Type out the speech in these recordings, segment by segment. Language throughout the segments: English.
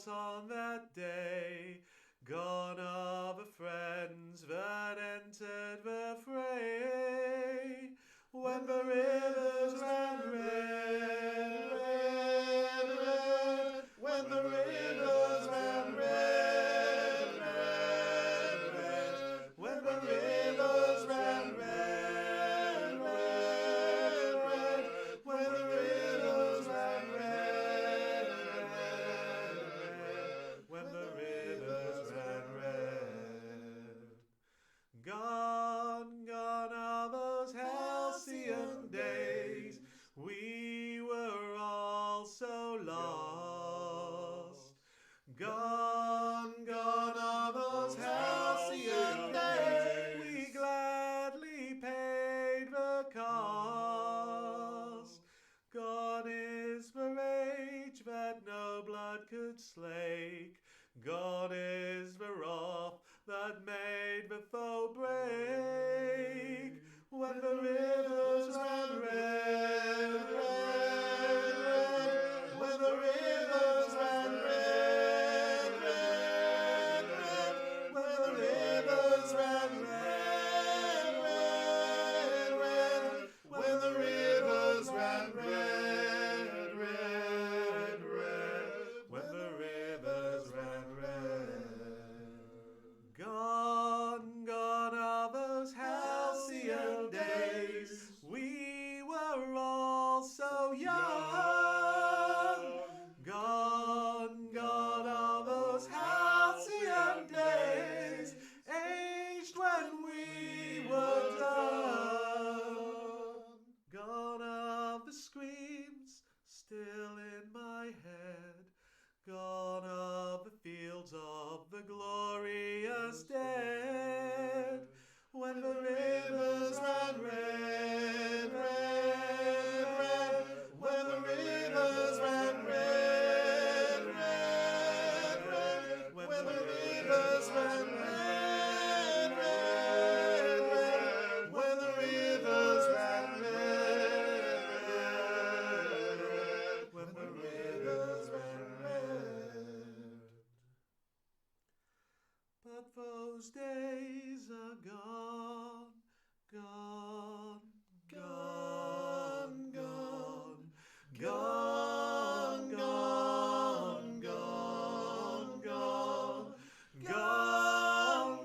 out on that day. Gone are the friends that entered the fray. When the rivers ran red, red, red. When the rivers ran red, red, red. When the rivers ran red, red, red. When the rivers ran red, red, red. When the rivers ran red. Gone, gone are those halcyon days. We were all so lost. Gone, gone are those halcyon days. We gladly paid the cost. Gone is the rage that no blood could slake. Gone is the wrath that made the foe break. When the rivers ran red, red, red. When the rivers ran red, red, red. When the rivers ran red, red, red. When the rivers ran red, red, red. When the rivers ran red. Gone, gone are those halcyon days. We were all so young. Gone, gone are those halcyon days. Aged when we were done. Gone are the screams still in my head. Gone are the fields of the glorious dead. When the rivers ran red, red, red. When the rivers ran red, red, red. When the rivers ran red, red, red. When the rivers ran red, red, red. When the rivers ran red. But those days are gone, gone, gone, gone, gone, gone, gone, gone, gone,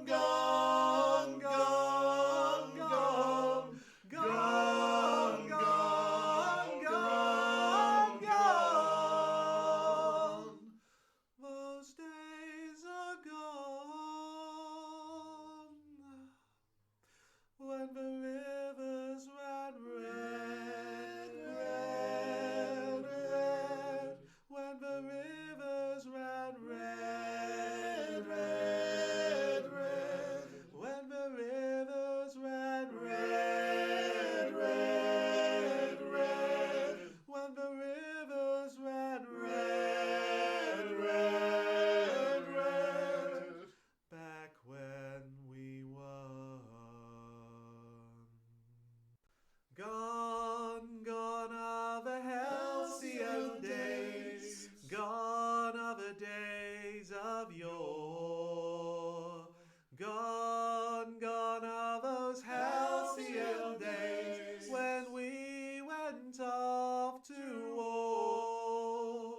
gone, gone, gone, gone, gone, gone, gone. Those days are gone. When the rivers ran red, red, red. When the rivers ran red, red, red. When the rivers ran red, red, red. When the rivers ran red, red, red. Back when we won. Gone, gone are the halcyon days. Gone are the days of yore. Gone, gone are those halcyon days when we went off to war.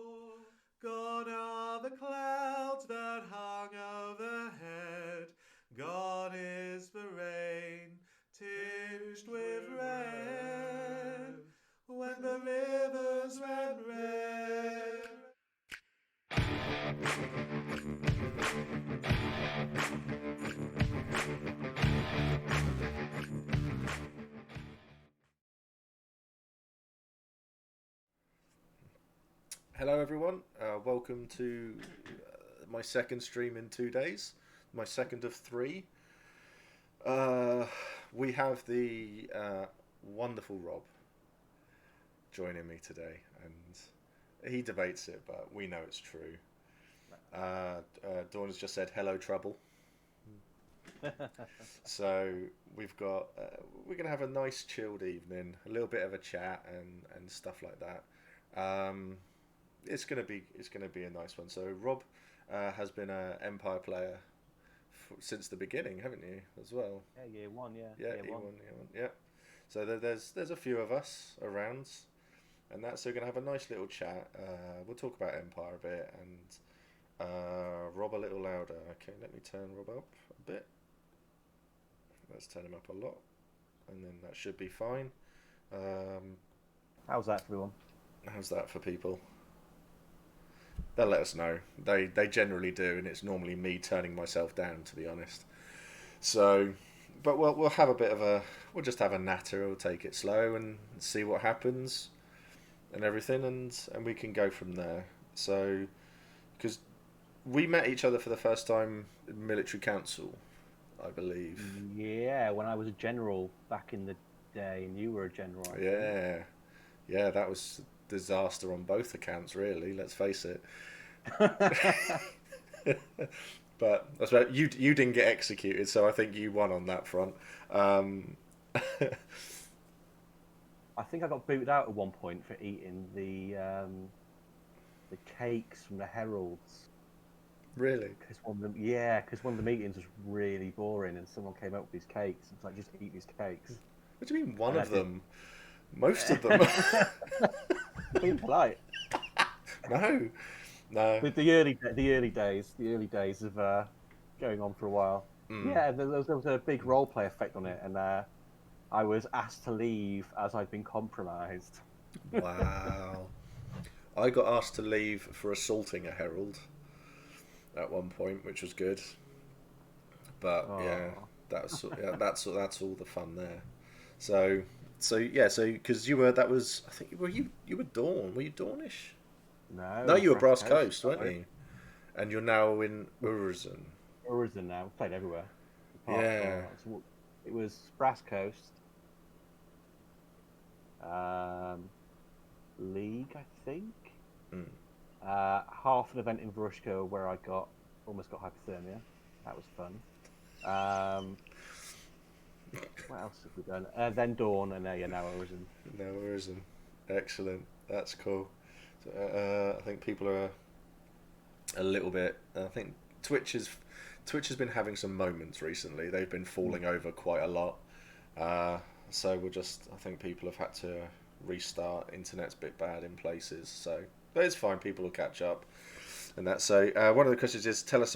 Gone are the clouds that hung overhead. Gone is the rain tinged with red. When the rivers ran red. Hello everyone, welcome to my second stream in 2 days, my second of 3. We have the wonderful Rob joining me today, and he debates it, but we know it's true. Dawn has just said hello trouble. So we're gonna have a nice chilled evening, a little bit of a chat and stuff like that. it's gonna be a nice one. So Rob has been a Empire player since the beginning, haven't you, as well? Yeah, year one, yeah. Yeah, Year one. year one, yeah. So there's a few of us around, and that's so we're gonna have a nice little chat. We'll talk about Empire a bit and Rob a little louder. Okay, let me turn Rob up a bit. Let's turn him up a lot, and then that should be fine. How's that, everyone? How's that for people? They'll let us know. They generally do, and it's normally me turning myself down, to be honest. So, but we'll have a bit of we'll just have a natter. We'll take it slow and see what happens, and everything, and we can go from there. So, because we met each other for the first time in military council, I believe. Yeah, when I was a general back in the day, and you were a general. I think. Yeah, that was a disaster on both accounts, really. Let's face it. But that's right. You didn't get executed, so I think you won on that front. I think I got booted out at one point for eating the cakes from the heralds. Really? Because one of the meetings was really boring, and someone came up with these cakes. It's like, just eat these cakes. What do you mean one of them? Most of them. Being polite. No. With the early days of going on for a while. Yeah, there was a big role play effect on it, and I was asked to leave as I'd been compromised. Wow. I got asked to leave for assaulting a herald at one point, which was good. But yeah, that's all the fun there. So because I think you were Dawn. Were you Dawnish? No, you were Brass Coast, weren't you? And you're now in Urizen. Urizen now. We've played everywhere. Yeah. It was Brass Coast, League, I think. Half an event in Varushka where I almost got hypothermia. That was fun. What else have we done? Then Dawn, and now Urizen. Now Urizen. Excellent. That's cool. So, I think people are a little bit. I think Twitch has been having some moments recently. They've been falling over quite a lot. So I think people have had to restart. Internet's a bit bad in places, so but it's fine. People will catch up. And that's so. One of the questions is tell us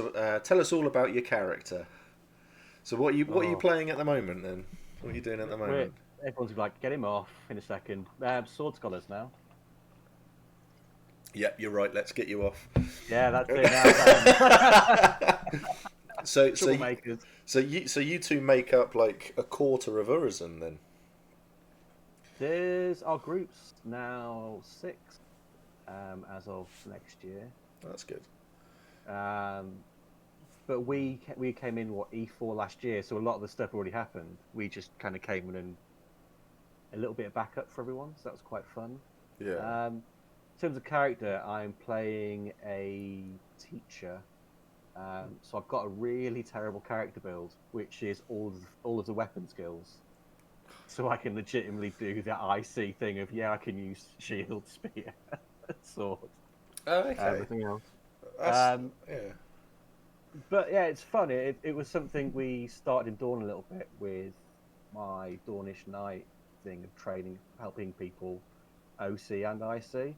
all about your character. So what are you playing at the moment then? What are you doing at the moment? Everyone's like, get him off in a second. Sword Scholars now. Yep, you're right. Let's get you off. Yeah, that's it now. So you two make up like a quarter of Urizen then. There's our groups now 6 as of next year. That's good. But we came in E4 last year, so a lot of the stuff already happened. We just kind of came in and a little bit of backup for everyone, so that was quite fun. Yeah. In terms of character, I'm playing a teacher. So I've got a really terrible character build, which is all of the weapon skills. So I can legitimately do the IC thing of, I can use shield, spear, sword. Oh, okay. Everything else. Yeah. But yeah, it's fun. It was something we started in Dawn a little bit with my Dawnish Knight thing of training, helping people OC and IC.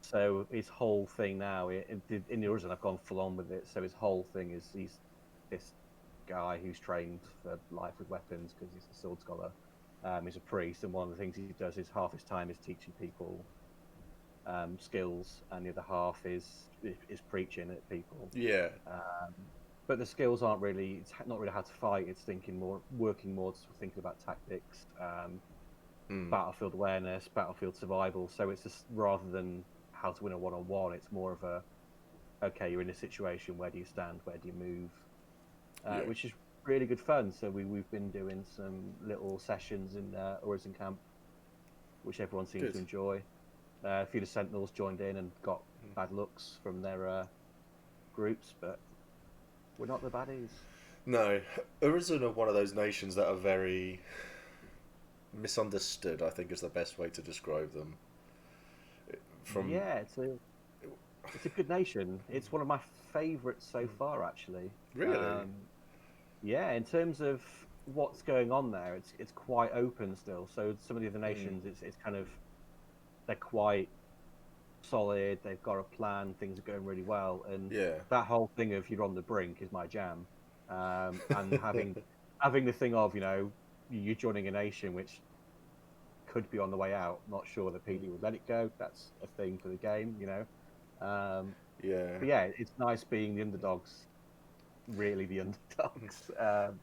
So his whole thing now, in the Urizen, I've gone full on with it. So his whole thing is he's this guy who's trained for life with weapons because he's a sword scholar. He's a priest, and one of the things he does is half his time is teaching people skills, and the other half is preaching at people. Yeah. But the skills aren't really. It's not really how to fight. It's working more, thinking about tactics. Battlefield awareness, battlefield survival. So it's just rather than how to win a one-on-one, it's more of okay, you're in a situation, where do you stand, where do you move, which is really good fun. So we've been doing some little sessions in Urizen camp, which everyone seems to enjoy. A few of the Sentinels joined in and got bad looks from their groups, but we're not the baddies. No, Urizen are one of those nations that are very misunderstood, I think is the best way to describe them. From Yeah, it's a good nation. It's one of my favourites so far, actually. really, Yeah, in terms of what's going on there, it's quite open still. So some of the other nations, it's kind of they're quite solid. They've got a plan. Things are going really well, and yeah, that whole thing of you're on the brink is my jam. And having the thing of you're joining a nation which could be on the way out. Not sure that PD would let it go. That's a thing for the game. yeah, But yeah, it's nice being the underdogs. Really, the underdogs.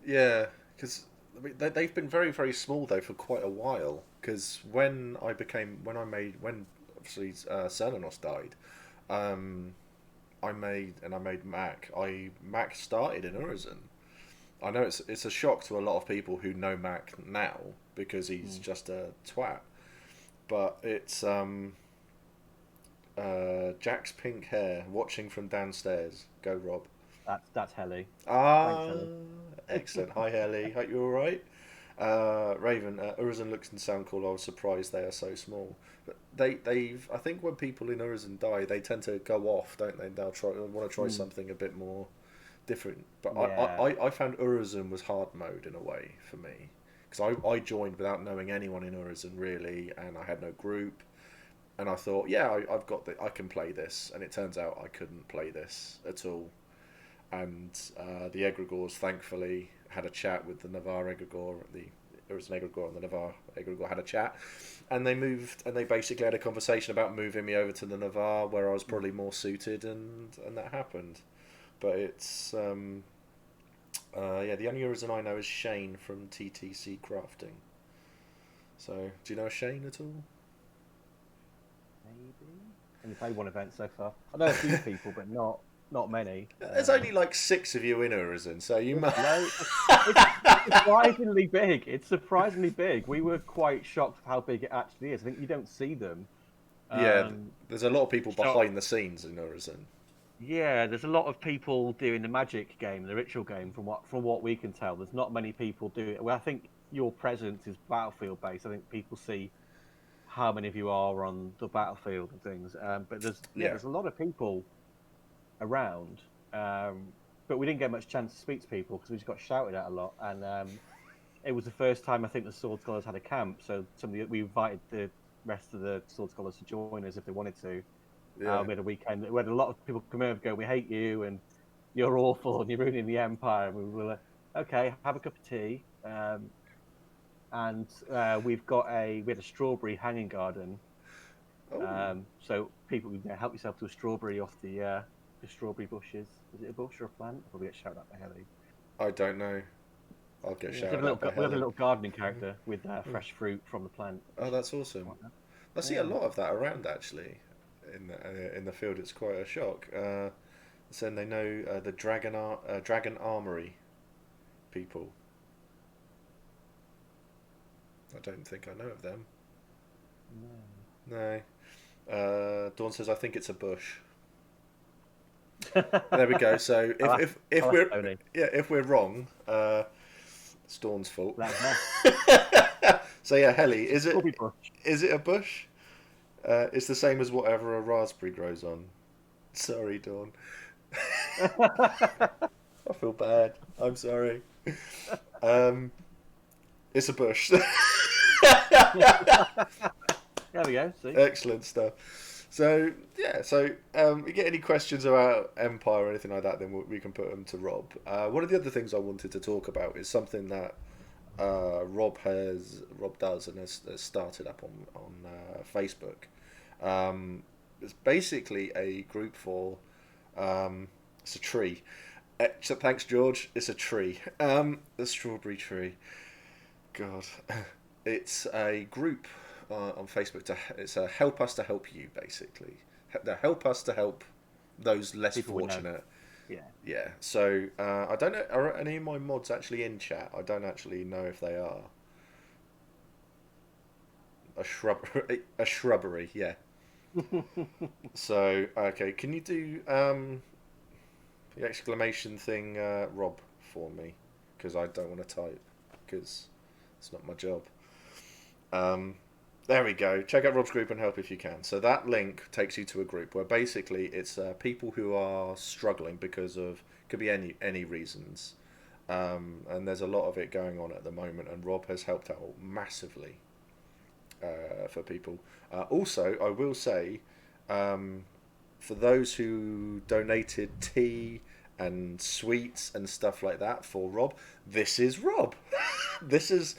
yeah. Because I mean, they've been very, very small though for quite a while. Because when obviously Cernunnos died, um, I made Mac. Mac started in Urizen. I know it's a shock to a lot of people who know Mac now because he's just a twat. But it's Jack's pink hair watching from downstairs. Go Rob. That's Helly. Thanks, Ah, Helly. excellent. Hi Ellie. Hope you're all right. Raven, Urizen looks and sound cool. I was surprised they are so small. But they've I think when people in Urizen die, they tend to go off, don't they? They'll want to try something a bit more different. But Yeah. I found Urizen was hard mode in a way for me because I joined without knowing anyone in Urizen really, and I had no group. And I thought, yeah, I've got I can play this, and it turns out I couldn't play this at all. And the egregores thankfully had a chat with the Navarre egregore. There was an egregore and the Navarre egregore had a chat, and they moved, and they basically had a conversation about moving me over to the Navarre where I was probably more suited, and that happened. But it's yeah, the only reason I know is Shane from TTC Crafting. So do you know Shane at all? Maybe. Only played one event so far. I know a few people, but not many. There's only like 6 of you in Urizen, so you must. It's surprisingly big. It's surprisingly big. We were quite shocked of how big it actually is. I think you don't see them. Yeah, there's a lot of people So behind the scenes in Urizen. yeah, there's a lot of people doing the magic game, the ritual game. From what we can tell, there's not many people do it. Well, I think your presence is battlefield based. I think people see how many of you are on the battlefield and things. But there's a lot of people around, but we didn't get much chance to speak to people because we just got shouted at a lot. And it was the first time I think the Sword Scholars had a camp, so we invited the rest of the Sword Scholars to join us if they wanted to. Yeah. We had a weekend. We had a lot of people come over and go, "We hate you, and you're awful, and you're ruining the Empire." And we were like, "Okay, have a cup of tea." And we had a strawberry hanging garden. Oh, So people can help yourself to a strawberry off the strawberry bushes. Is it a bush or a plant? I'll probably get shouted at by Helly. I don't know. I'll get Yeah, shouted at by we have a Helen. little gardening character with fresh fruit from the plant. Oh, that's awesome. Like that. I see a Yeah. lot of that around actually. In the field, it's quite a shock. Saying they know the Dragon Armory people. I don't think I know of them. No. Dawn says I think it's a bush. There we go. So if we're wrong, it's Dawn's fault. So yeah, Helly, is it a bush? It's the same as whatever a raspberry grows on. Sorry, Dawn. I feel bad. I'm sorry. It's a bush. There we go. See? Excellent stuff. So yeah, you get any questions about Empire or anything like that, then we can put them to Rob. One of the other things I wanted to talk about is something that Rob does and has started up on Facebook. It's basically a group for it's a tree. So thanks, George. It's a tree. The strawberry tree. God, it's a group on Facebook. It's a help us to help you, basically. Help us to help those less People fortunate. Yeah. Yeah. So I don't know. Are any of my mods actually in chat? I don't actually know if they are. A shrubbery. Yeah. So okay, can you do the exclamation thing, Rob, for me? Because I don't want to type because it's not my job. There we go. Check out Rob's group and help if you can. So that link takes you to a group where basically it's people who are struggling because of could be any reasons, and there's a lot of it going on at the moment. And Rob has helped out massively for people. Also, I will say, for those who donated tea and sweets and stuff like that for Rob, this is Rob. This is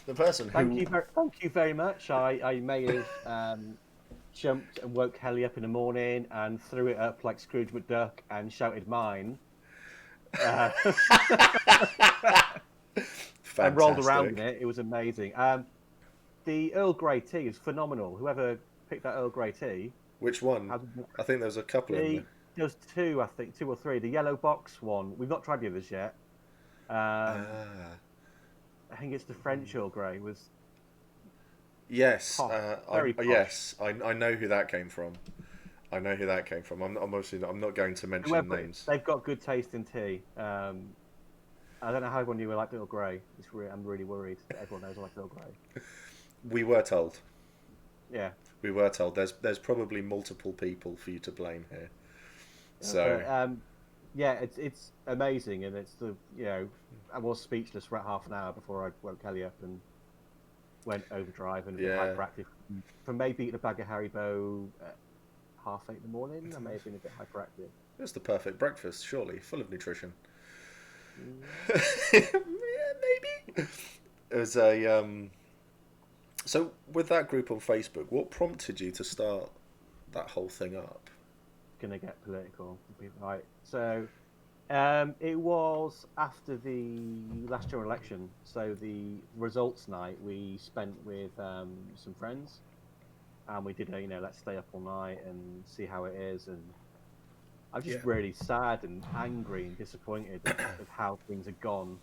the person who. Thank you very much. I may have jumped and woke Kelly up in the morning and threw it up like Scrooge McDuck and shouted mine. And rolled around in it. It was amazing. The Earl Grey tea is phenomenal. Whoever picked that Earl Grey tea. Which one? I think there was a couple in there. There was two, I think, 2 or 3. The yellow box one. We've not tried the others yet. I think it's the French Earl Grey. Was yes, very posh. Yes. I know who that came from. I'm obviously I'm not going to mention names. They've got good taste in tea. I don't know how everyone knew I liked Earl Grey. I'm really worried that everyone knows I like Earl Grey. We were told. Yeah. We were told. There's probably multiple people for you to blame here. So. Yeah, it's amazing, and it's I was speechless for about half an hour before I woke Kelly up and went overdrive and hyperactive. From maybe eating a bag of Haribo at 8:30 in the morning, I may have been a bit hyperactive. It's the perfect breakfast, surely, full of nutrition. Yeah, maybe. It was a So with that group on Facebook, what prompted you to start that whole thing up? Gonna get political, right? So, it was after the last general election. So the results night we spent with some friends, and we did let's stay up all night and see how it is. And I'm just really sad and angry and disappointed with how things had gone.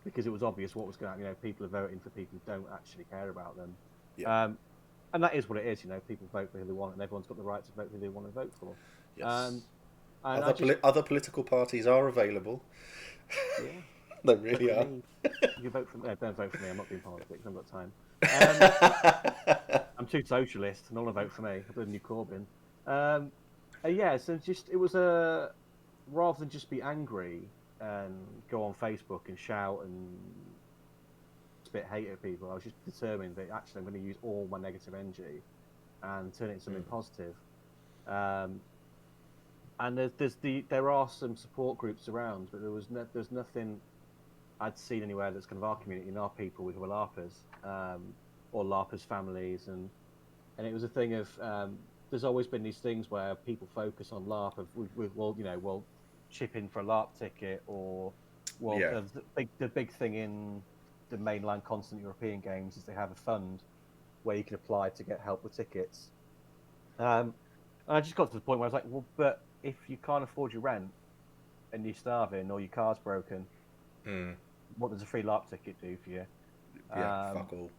Because it was obvious what was going on. People are voting for people who don't actually care about them. Yeah. And that is what it is, people vote for who they want, and everyone's got the right to vote who they want to vote for. Yes. Other political parties are available. Yeah. They really are. You vote for me. Don't vote for me. I'm not doing politics. I haven't got time. I'm too socialist. No one will vote for me. I'll be a new Corbyn. So it was rather than just be angry and go on Facebook and shout and spit hate at people, I was just determined that actually I'm going to use all my negative energy and turn it into something positive. And there are some support groups around, but there's nothing I'd seen anywhere that's kind of our community and our people who are LARPers, or LARPers families, and it was a thing of there's always been these things where people focus on LARP of we'll chip in for a LARP ticket, or the big thing in the mainland continent European games is they have a fund where you can apply to get help with tickets. And I just got to the point where I was like, well, but if you can't afford your rent and you're starving or your car's broken, what does a free LARP ticket do for you? Fuck all.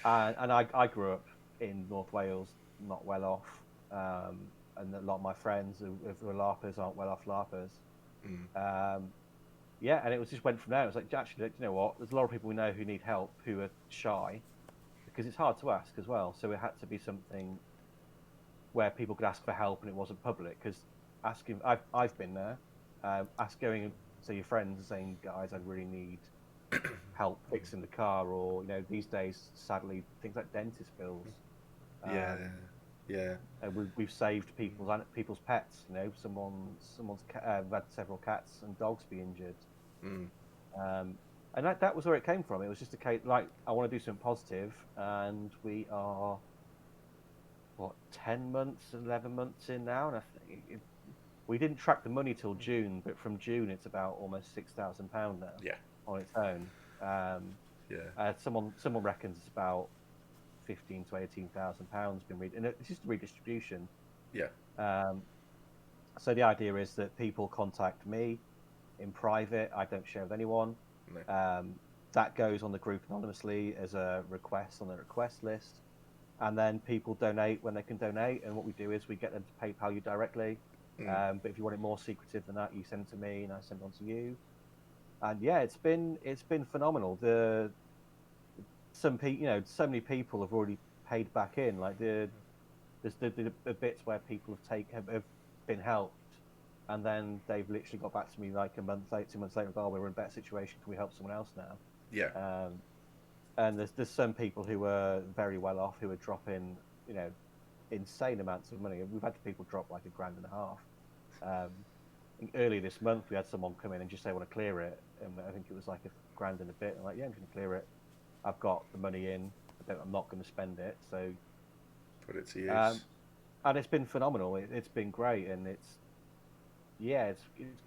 And I grew up in North Wales, not well off, and a lot of my friends who are LARPers aren't well off LARPers. And it was just went from there. It was like, actually, you know what? There's a lot of people we know who need help, who are shy, because it's hard to ask as well. So it had to be something where people could ask for help and it wasn't public. Because asking, I've been there, going to your friends and saying, guys, I really need help fixing the car, or these days, sadly, things like dentist bills. And we've saved people's pets. Someone's had several cats and dogs be injured. And that was where it came from. It was just a case like, I want to do something positive, and we are 10 months, 11 months in now, and I think we didn't track the money till June, but from June it's about almost £6,000 now. On its own. Someone reckons it's about £15,000 to £18,000 been and it's just a redistribution. So the idea is that people contact me in private. I don't share with anyone. That goes on the group anonymously as a request on the request list, and then people donate when they can donate. And what we do is we get them to PayPal you directly. But if you want it more secretive than that, you send it to me and I send it on to you. And it's been phenomenal. The some people, so many people have already paid back in. Like there's the bits where people have been helped, and then they've literally got back to me like a month later, 2 months later. Oh, we're in a better situation. Can we help someone else now? Yeah. And there's some people who are very well off who are dropping, insane amounts of money. We've had people drop like $1,500. Earlier this month, we had someone come in and just say, "I want to clear it," and I think it was like $1,000 and a bit. I'm like, "Yeah, I'm going to clear it. I've got the money in. I'm not going to spend it." So Put it to use. and it's been phenomenal. It's been great, and it's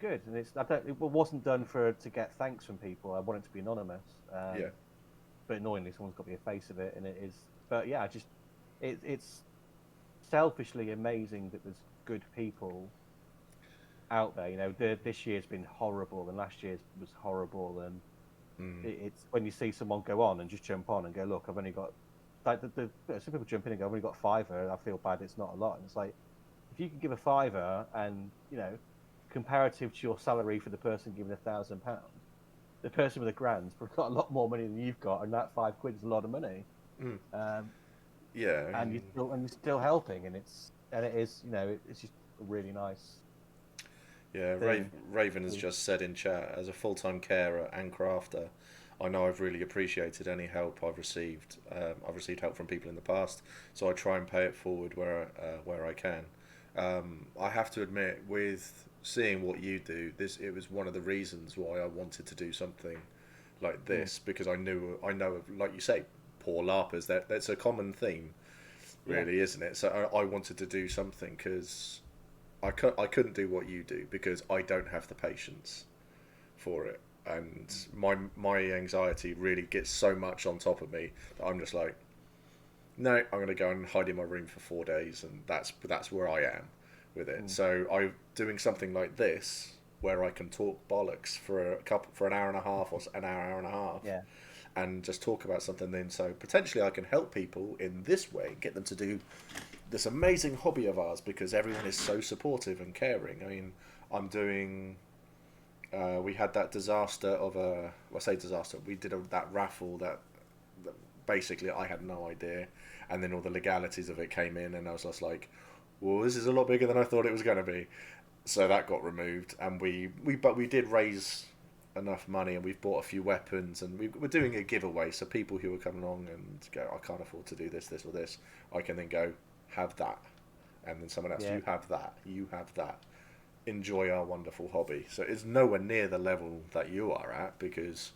good, and it wasn't done to get thanks from people. I want it to be anonymous. Yeah. But annoyingly, someone's got to be a face of it, and it is. But yeah, it's selfishly amazing that there's good people out there. This year's been horrible, and last year's was horrible, and it's when you see someone go on and just jump on and go, "Look, I've only got." Like some people jump in and go, "I've only got $5, and I feel bad. It's not a lot." And it's like, if you can give a $5, and comparative to your salary for the person giving £1,000, the person with $1,000's probably got a lot more money than you've got, and that £5 is a lot of money. Yeah. And you're still helping, and it is it's just really nice. Yeah, Raven has just said in chat, as a full-time carer and crafter, I know I've really appreciated any help I've received. I've received help from people in the past, so I try and pay it forward where I can. I have to admit, with seeing what you do, it was one of the reasons why I wanted to do something like this, because I know of, like you say, poor LARPers. That's a common theme, really, isn't it? So I wanted to do something because I couldn't do what you do because I don't have the patience for it, and my anxiety really gets so much on top of me that I'm just like, no, I'm going to go and hide in my room for 4 days, and that's where I am with it. So I'm doing something like this where I can talk bollocks for an hour and a half or an hour and a half, and just talk about something. Then so potentially I can help people in this way, get them to do this amazing hobby of ours, because everyone is so supportive and caring. I mean, I'm doing. We had that disaster of I say disaster. We did that raffle that basically I had no idea, and then all the legalities of it came in, and I was just like, well, this is a lot bigger than I thought it was going to be. So that got removed, and we did raise enough money, and we've bought a few weapons, and we're doing a giveaway, so people who are coming along and go, I can't afford to do this or this, I can then go, have that, and then someone else, you have that, enjoy our wonderful hobby. So it's nowhere near the level that you are at, because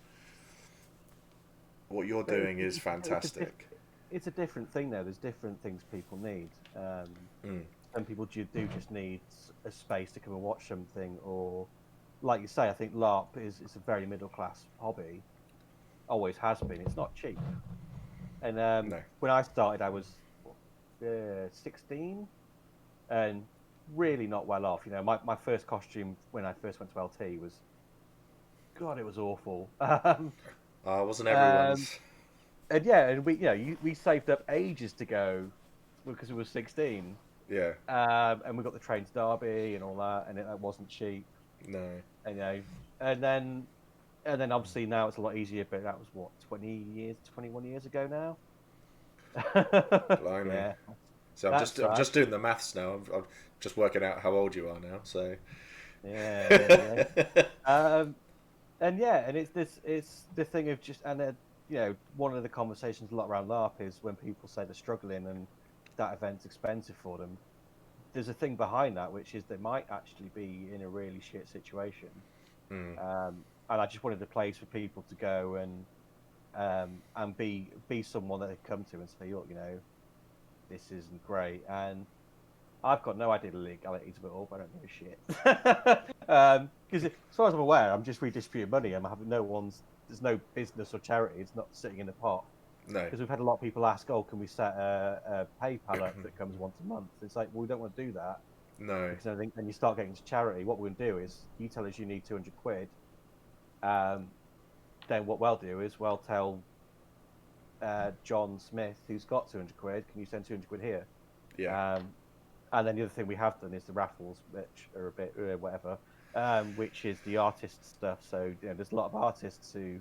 what you're doing is fantastic. It's a different thing, though. There's different things people need. Some people do just need a space to come and watch something, or, like you say, I think LARP is a very middle class hobby. Always has been. It's not cheap. And No. when I started, I was 16, and really not well off. My first costume when I first went to LT was, God, it was awful. Wasn't everyone's. And we saved up ages to go because we were 16. Yeah. And we got the train to Derby and all that, and it wasn't cheap. No. And then obviously now it's a lot easier. But that was what, 21 years ago now. Blimey. Yeah. So I'm just doing the maths now. I'm just working out how old you are now. So. Yeah. And it's the thing of just, and one of the conversations a lot around LARP is when people say they're struggling and that event's expensive for them, there's a thing behind that, which is they might actually be in a really shit situation. And I just wanted a place for people to go and be someone that they come to and say, look, this isn't great. And I've got no idea the legalities of it all, but I don't give a shit. Because as far as I'm aware, I'm just redistributing money. There's no business or charity. It's not sitting in a pot. No. Because we've had a lot of people ask, can we set a PayPal up that comes once a month? It's like, well, we don't want to do that. No. Because I think when you start getting to charity, what we're going to do is, you tell us you need 200 quid. Then what we'll do is we'll tell John Smith, who's got 200 quid, can you send 200 quid here? Yeah. And then the other thing we have done is the raffles, which are a bit whatever, which is the artist stuff. So there's a lot of artists who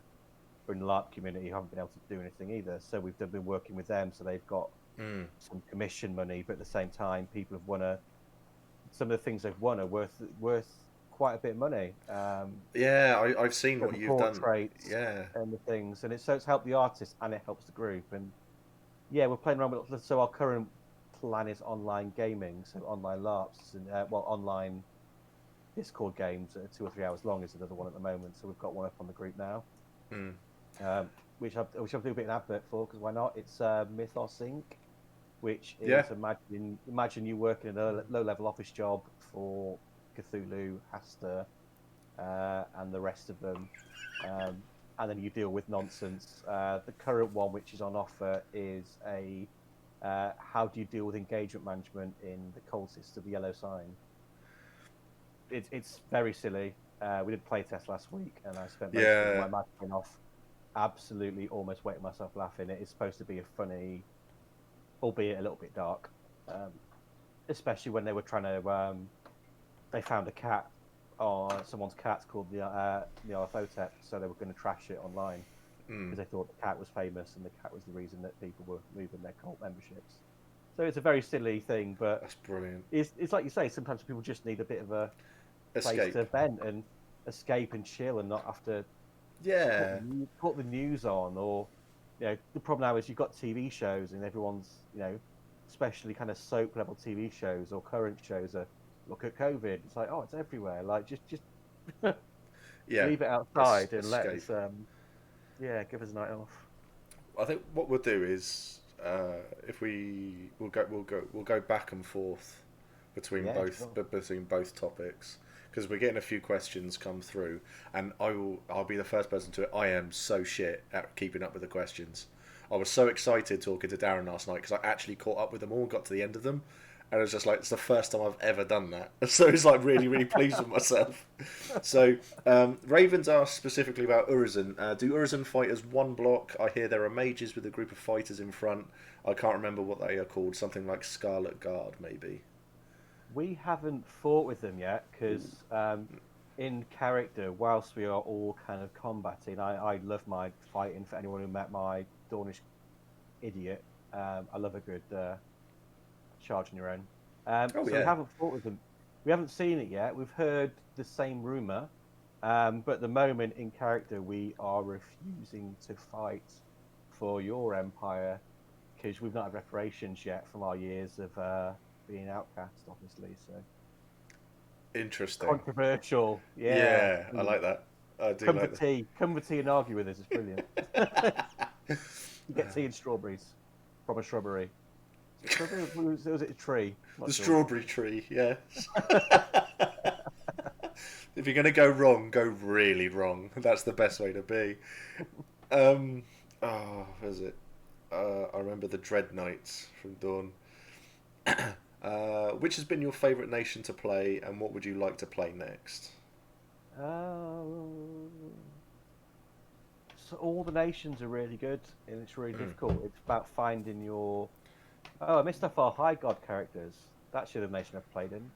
in the LARP community who haven't been able to do anything either. So we've been working with them, so they've got some commission money, but at the same time, people have won some of the things they've won are worth quite a bit of money. Yeah, I've seen what The you've done. portraits, Yeah, and the things, and it's helped the artist and it helps the group. And yeah, we're playing around with. So our current plan is online gaming, so online LARPs and online Discord games, 2 or 3 hours long is another one at the moment. So we've got one up on the group now, which I'll do a bit of an advert for because why not? It's Mythos Inc., which is imagine you working in a low-level office job for Cthulhu, Hasta, and the rest of them, and then you deal with nonsense. The current one, which is on offer, is how do you deal with engagement management in the cultist of the yellow sign? It's very silly. We did playtest last week, and I spent most of my matching off absolutely almost wetting myself laughing. It is supposed to be a funny, albeit a little bit dark, especially when they were trying to. They found a cat, or someone's cat's called the Arthotep, so they were going to trash it online because they thought the cat was famous and the cat was the reason that people were moving their cult memberships. So it's a very silly thing, but that's brilliant. It's like you say, sometimes people just need a bit of a place to vent and escape and chill and not have to put the news on. Or the problem now is you've got TV shows and everyone's especially kind of soap level TV shows or current shows are look at COVID. It's like, oh, it's everywhere. Like just leave it outside and let us give us a night off. I think what we'll do is if we'll go back and forth between both topics, because we're getting a few questions come through, and I'll be the first person to it. I am so shit at keeping up with the questions. I was so excited talking to Darren last night because I actually caught up with them all, got to the end of them, and it was just like, it's the first time I've ever done that. So it's like really, really pleased with myself. So Ravens asked specifically about Urizen. Do Urizen fight as one block? I hear there are mages with a group of fighters in front. I can't remember what they are called. Something like Scarlet Guard, maybe. We haven't fought with them yet because in character, whilst we are all kind of combating, I love my fighting. For anyone who met my Dornish idiot, I love a good charge on your own. We haven't fought with them. We haven't seen it yet. We've heard the same rumour, but at the moment in character, we are refusing to fight for your empire because we've not had reparations yet from our years of being outcast, obviously. So interesting, controversial. Yeah, I like that. I do come like for tea. Come for tea and argue with us. It's brilliant. You get tea and strawberries from a shrubbery. Was it a tree? The strawberry tree, yes. If you're going to go wrong, go really wrong. That's the best way to be. What is it? I remember the Dread Knights from Dawn. Which has been your favourite nation to play, and what would you like to play next? So all the nations are really good, and it's really difficult. It's about finding your... Oh, I missed off our High God characters. That's the other nation I've played in.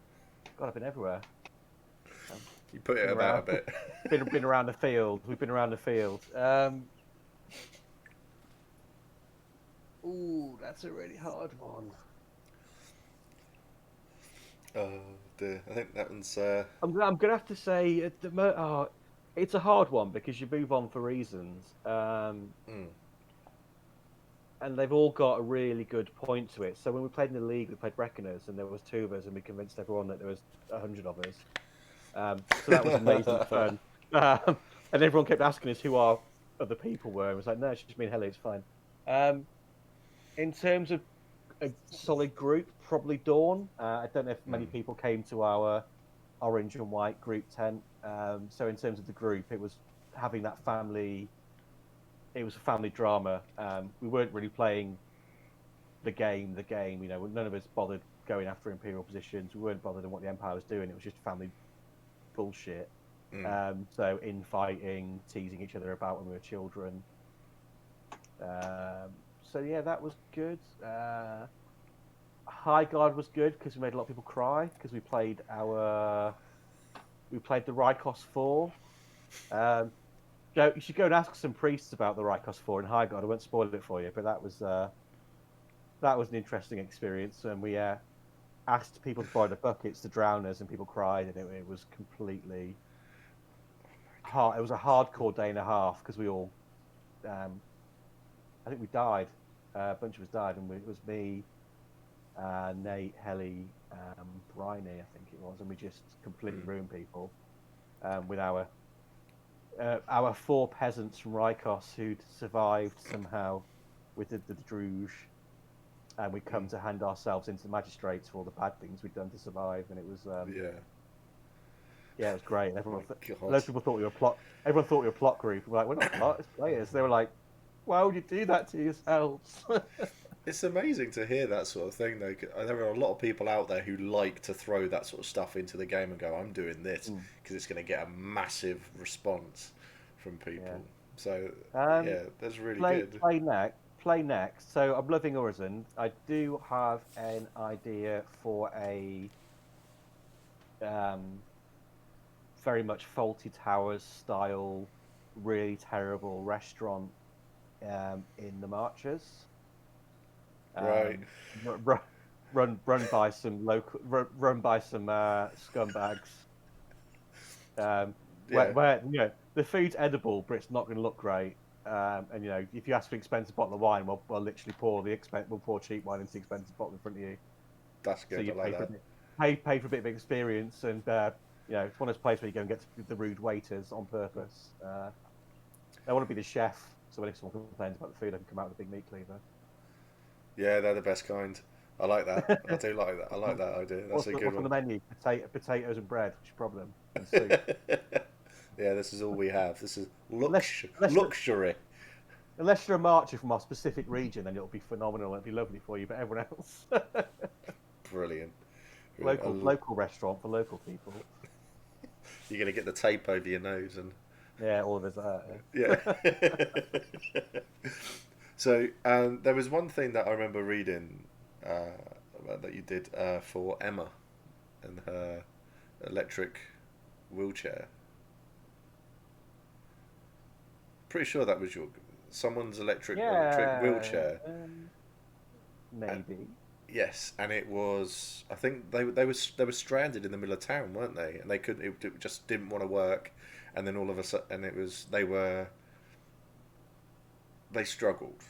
God, I've been everywhere. You put it about a bit. been around the field. We've been around the field. Ooh, that's a really hard one. Oh dear, I think that one's... I'm gonna have to say it's a hard one because you move on for reasons, and they've all got a really good point to it. So when we played in the league, we played Reckoners, and there was 2 of us, and we convinced everyone that there was 100 of us. So that was amazing fun. And everyone kept asking us who our other people were. And it was like, no, it's just me and Helly, it's fine. In terms of a solid group, probably Dawn. I don't know if many people came to our orange and white group tent. So in terms of the group, it was having that family. It was a family drama. We weren't really playing the game. None of us bothered going after Imperial positions. We weren't bothered in what the Empire was doing. It was just family bullshit. So infighting, teasing each other about when we were children. So yeah, that was good. High Guard was good because we made a lot of people cry because we played the Rykos 4. Joe, you should go and ask some priests about the Rikos 4 in High God. I won't spoil it for you, but that was an interesting experience. And we asked people to borrow the buckets to drown us, and people cried, and it was completely hard. It was a hardcore day and a half because we all, I think we died. A bunch of us died, and it was me, Nate, Helly, Bryony, I think it was, and we just completely ruined people with our 4 peasants from Rikos who'd survived somehow with the Druge, and we'd come to hand ourselves into the magistrates for all the bad things we'd done to survive, and it was yeah, it was great. Everyone, loads of people thought we were a plot. Everyone thought we were a plot group. We're like, we're not plot, it's players. They were like, why would you do that to yourselves? It's amazing to hear that sort of thing, though. There are a lot of people out there who like to throw that sort of stuff into the game and go, I'm doing this because it's going to get a massive response from people. Yeah. So, yeah, that's really good. Play next. So I'm loving Horizon. I do have an idea for a very much Faulty Towers style, really terrible restaurant in the Marches. Right. Run by some scumbags. Where you know the food's edible, but it's not going to look great. And you know, if you ask for an expensive bottle of wine, we'll literally we'll pour cheap wine into the expensive bottle in front of you. That's good. So you I like that. Pay for a bit of experience, and you know, it's one of those places where you go and get the rude waiters on purpose. I want to be the chef, so when someone complains about the food, I can come out with a big meat cleaver. Yeah, they're the best kind. I like that. I do like that. I like that idea. That's a good one. What's on the menu? Potatoes and bread. What's your problem? And soup. Yeah, this is all we have. This is luxury. Unless you're a marcher from our specific region, then it'll be phenomenal. It'll be lovely for you, but everyone else. Brilliant. Local restaurant for local people. You're going to get the tape over your nose and... Yeah, all of us that. Yeah. So there was one thing that I remember reading that you did for Emma and her electric wheelchair. Pretty sure that was someone's electric wheelchair. Maybe. Yes, and it was. I think they were stranded in the middle of town, weren't they? And they couldn't. It just didn't want to work. And then all of a sudden, they struggled,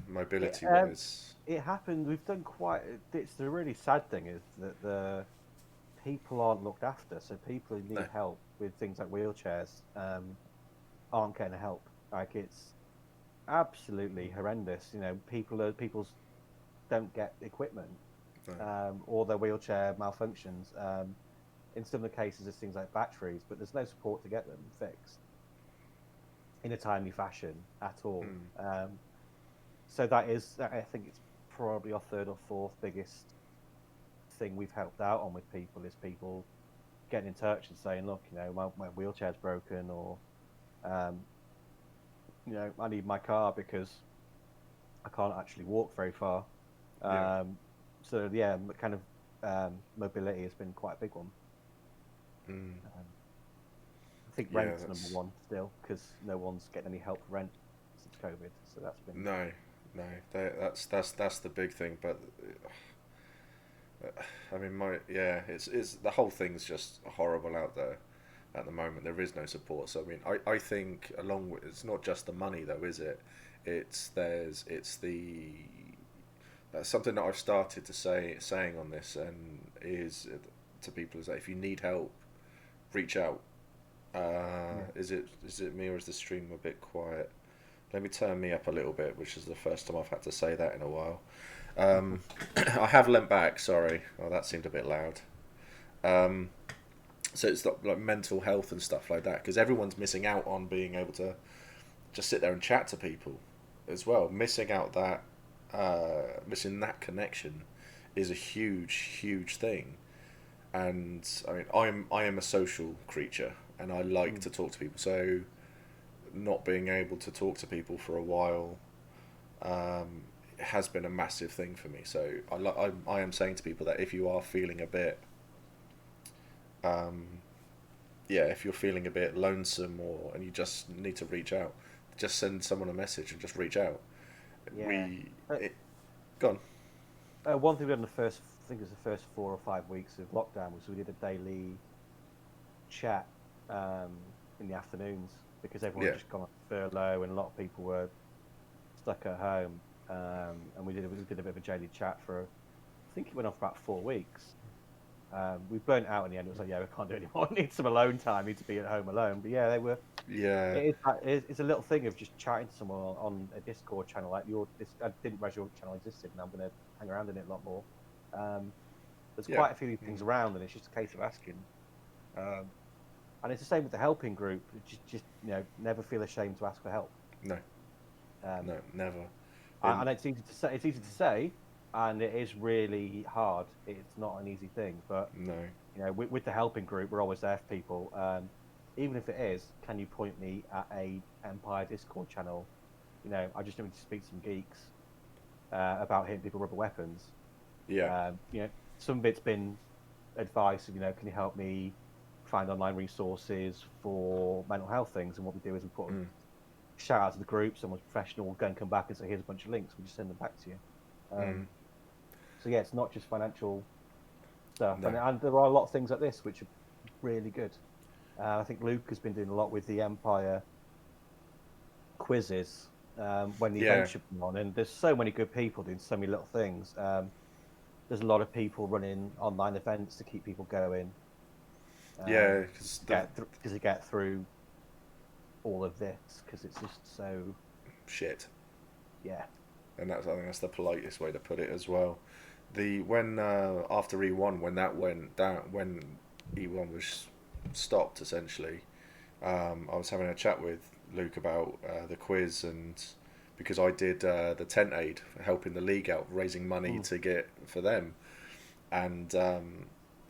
mobility wise. It happened. We've done quite. It's the really sad thing is that the people aren't looked after. So people who need help with things like wheelchairs aren't getting help. Like it's absolutely horrendous. You know, people don't get equipment, or their wheelchair malfunctions. In some of the cases, it's things like batteries, but there's no support to get them fixed in a timely fashion at all. So I think it's probably our 3rd or 4th biggest thing we've helped out on with people is people getting in touch and saying, look, you know, my wheelchair's broken, or you know, I need my car because I can't actually walk very far. So yeah, kind of mobility has been quite a big one. I think rent's number one still, because no one's getting any help for rent since COVID. So that's been that's the big thing. But I mean, it's the whole thing's just horrible out there at the moment. There is no support. So I mean, I think along with, it's not just the money though, is it? It's something that I've started to saying on this, and is to people, is that if you need help, reach out. Is it me, or is the stream a bit quiet? Let me turn me up a little bit, which is the first time I've had to say that in a while. I have leant back, sorry. Oh, that seemed a bit loud. So it's like mental health and stuff like that, because everyone's missing out on being able to just sit there and chat to people as well. Missing that connection is a huge thing. And I mean, I am a social creature, and I like to talk to people. So, not being able to talk to people for a while has been a massive thing for me. So, I am saying to people that if you are feeling a bit yeah, if you're feeling a bit lonesome and you just need to reach out, just send someone a message and just reach out. Yeah. Gone. One thing we did in the first, I think it was the first 4 or 5 weeks of lockdown, was we did a daily chat in the afternoons, because everyone had just gone on furlough and a lot of people were stuck at home. And we did a bit of a daily chat for, I think it went on for about 4 weeks. We burnt out in the end. It was like, yeah, we can't do it anymore. I need some alone time. I need to be at home alone. But yeah, they were. Yeah. It's a little thing of just chatting to someone on a Discord channel like I didn't realize your channel existed, and I'm going to hang around in it a lot more. There's quite a few things around, and it's just a case of asking. And it's the same with the helping group. Just never feel ashamed to ask for help. No. No, never. And it's easy to say. It's easy to say, and it is really hard. It's not an easy thing, but no. With the helping group, we're always there for people. Even if it is, can you point me at a Empire Discord channel? I just need to speak to some geeks about hitting people with rubber weapons. Yeah. Some of it's been advice of, can you help me find online resources for mental health things? And what we do is we put shout out to the group. Someone's professional will go and come back and say, here's a bunch of links. We just send them back to you. So yeah, it's not just financial stuff. No. And there are a lot of things like this which are really good. I think Luke has been doing a lot with the Empire quizzes when the event should be on, and there's so many good people doing so many little things. There's a lot of people running online events to keep people going. Because to get through all of this, because it's just so shit. Yeah. And I think that's the politest way to put it as well. When after E1, when that went down, when E1 was stopped essentially, I was having a chat with Luke about the quiz, and because I did the tent aid for helping the league out, raising money to get for them, and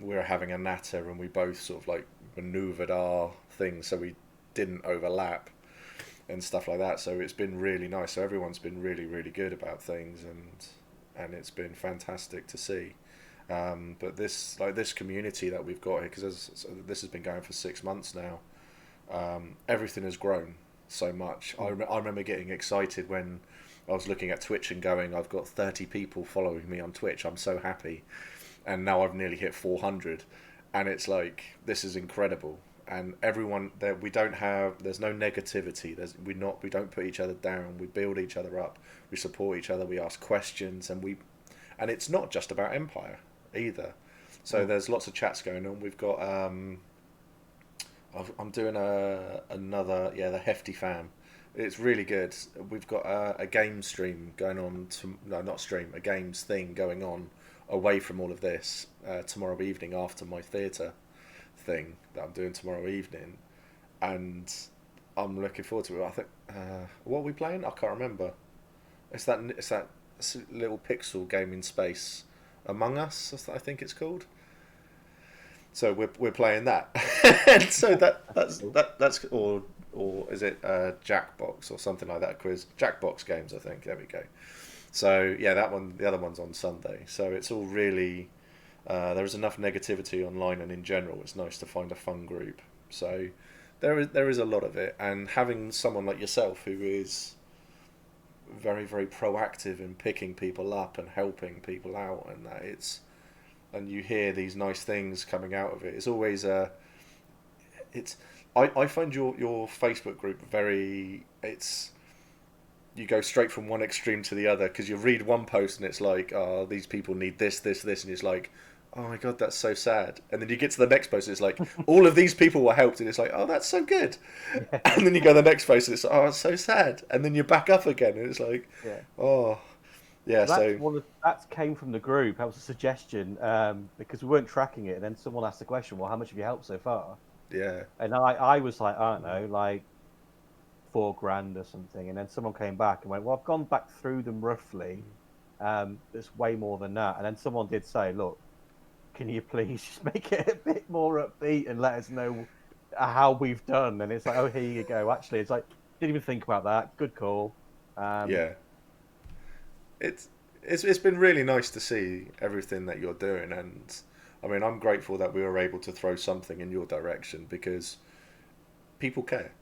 we were having a natter, and we both sort of like maneuvered our things so we didn't overlap and stuff like that. So it's been really nice. So everyone's been really, really good about things, and it's been fantastic to see. But this community that we've got here, because this has been going for 6 months now, everything has grown so much. I remember getting excited when I was looking at Twitch and going, I've got 30 people following me on Twitch. I'm so happy. And now I've nearly hit 400. And it's like, this is incredible. And everyone that there's no negativity. We don't put each other down. We build each other up. We support each other. We ask questions, and it's not just about Empire either. So there's lots of chats going on. We've got I'm doing another the Hefty Fam. It's really good. We've got a game stream going on. A games thing going on away from all of this tomorrow evening after my theatre thing that I'm doing tomorrow evening, and I'm looking forward to it. I think what are we playing? I can't remember. It's that little pixel game in space, Among Us, I think it's called. So we're playing that, and so that's or is it Jackbox or something like that quiz? Jackbox games, I think. There we go. So yeah, that one. The other one's on Sunday. So it's all really. There is enough negativity online, and in general, it's nice to find a fun group. So there is a lot of it, and having someone like yourself who is very, very proactive in picking people up and helping people out, and you hear these nice things coming out of it. It's always I find your Facebook group you go straight from one extreme to the other, because you read one post and it's like, oh, these people need this, and it's like, oh my god, that's so sad. And then you get to the next post and it's like, all of these people were helped, and it's like, oh, that's so good. And then you go to the next post and it's like, oh, it's so sad. And then you're back up again and it's like, oh, yeah. That came from the group. That was a suggestion, because we weren't tracking it, and then someone asked the question, well, how much have you helped so far? Yeah. And I was like, I don't know, like $4,000 or something. And then someone came back and went, well, I've gone back through them roughly. It's way more than that. And then someone did say, look, can you please just make it a bit more upbeat and let us know how we've done? And it's like, oh, here you go. Actually, it's like, didn't even think about that. Good call. Yeah. It's been really nice to see everything that you're doing, and I mean, I'm grateful that we were able to throw something in your direction because people care,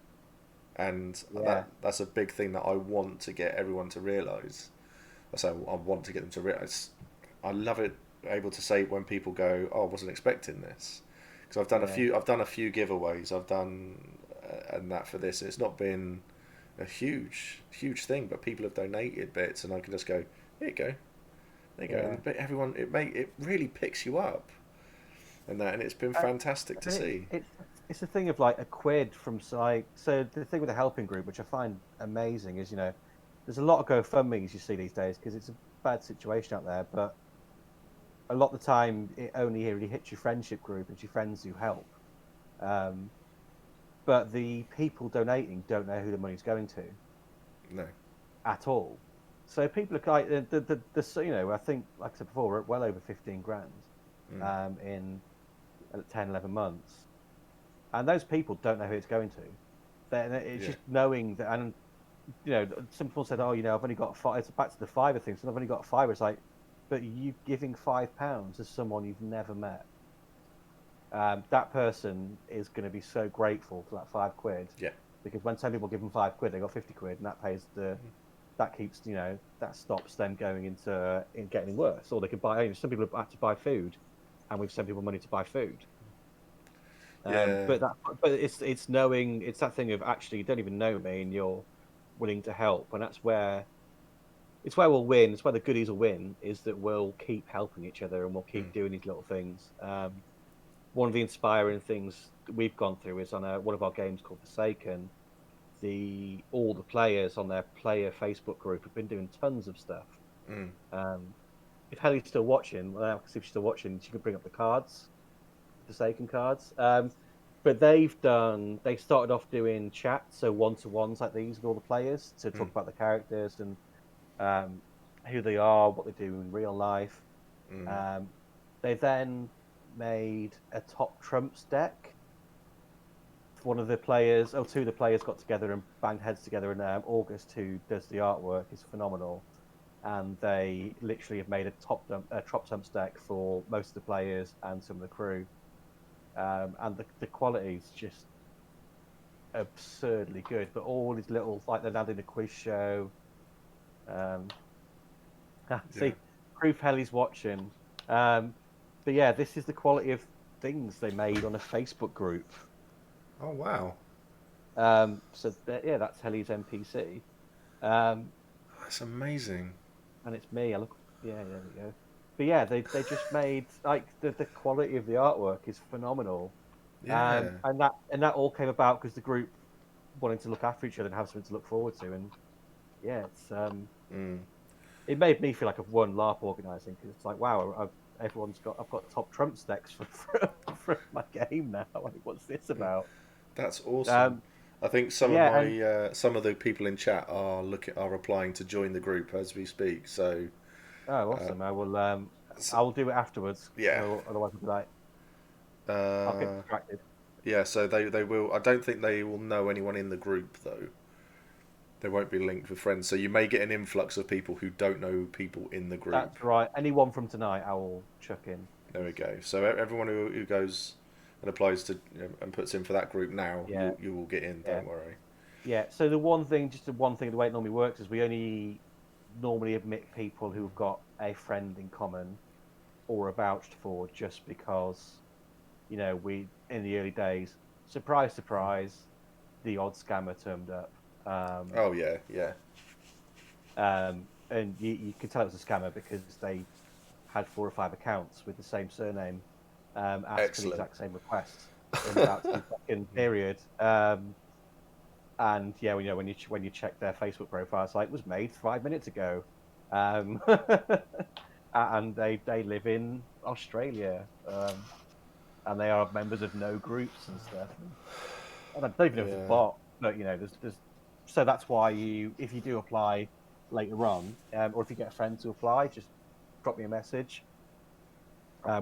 and Yeah, that's a big thing that I want to get everyone to realise. So I want to get them to realise. I love it able to say when people go, "Oh, I wasn't expecting this," because yeah. I've done a few giveaways. I've done and that for this. It's not been a huge thing, but people have donated bits, and I can just go, "Here you go, there you go," Yeah. and but everyone it really picks you up, and that, and it's been fantastic to And see. it's a thing of like a quid from like, so the thing with the helping group, which I find amazing, is there's a lot of GoFundMe's you see these days because it's a bad situation out there, but a lot of the time it only really hits your friendship group and your friends who help. Um, but the people donating don't know who the money's going to No, at all. So people are like I think, like I said before, we're at well over 15 grand in 10, 11 months. And those people don't know who it's going to. Then it's yeah, just knowing that, and some people said, "Oh, I've only got five." It's back to the fiver thing. So I've only got five. It's like, but you giving £5 to someone you've never met, that person is going to be so grateful for that £5 yeah, because when 10 people give them £5, they got £50, and that pays that keeps that stops them going into in getting worse. Or they could buy. Some people have had to buy food, and we've sent people money to buy food. yeah, But it's knowing, it's that thing of actually you don't even know me and you're willing to help, and that's where it's where we'll win. It's where the goodies will win. Is that we'll keep helping each other and we'll keep doing these little things. One of the inspiring things that we've gone through is on one of our games called Forsaken. All the players on their player Facebook group have been doing tons of stuff. Um, if Helly's still watching, well, if she's still watching, she could bring up the cards, Forsaken cards. But they started off doing chats, so one-to-ones like these with all the players to talk about the characters and um, who they are, what they do in real life. Um, they then made a top trumps deck. One of the players, two of the players got together and banged heads together, and August, who does the artwork, is phenomenal. And they literally have made a top trumps deck for most of the players and some of the crew. And the quality is just absurdly good. But all these little, like they're now doing a quiz show. Um, yeah. see, proof Helly's watching. But yeah, this is the quality of things they made on a Facebook group. Oh wow, Yeah, that's Helly's NPC. Um, that's amazing. and it's me. I look, yeah, there we go. But yeah, they just made like the quality of the artwork is phenomenal. Yeah, And that all came about because the group wanted to look after each other and have something to look forward to. And yeah, it made me feel like I've won LARP organising because it's like, wow, I've got top trumps decks for my game now. Like, what's this about? that's awesome. Um, I think yeah, and some of the people in chat are applying to join the group as we speak. So oh, uh, awesome! so I will do it afterwards. yeah, Otherwise, I'll be like, I'll get uh, distracted. yeah. So they will. I don't think they will know anyone in the group though. They won't be linked with friends. So you may get an influx of people who don't know people in the group. That's right. Anyone from tonight, I will chuck in. There we go. So everyone who goes and applies to and puts in for that group now, Yeah, you will get in. yeah, Don't worry. yeah. So the one thing, just the one thing, the way it normally works is we only normally admit people who've got a friend in common or are vouched for, just because we in the early days, surprise, surprise, the odd scammer turned up. Oh yeah, yeah, And you could tell it was a scammer because they had 4 or 5 accounts with the same surname, asking the excellent. exact same request in about 2 second period. And yeah, when you check their Facebook profile, it's like it was made 5 minutes ago. Um, and they live in Australia, and they are members of no groups and stuff. And I don't even know if it's a Yeah, bot, but there's so that's why if you do apply later on, or if you get a friend to apply, just drop me a message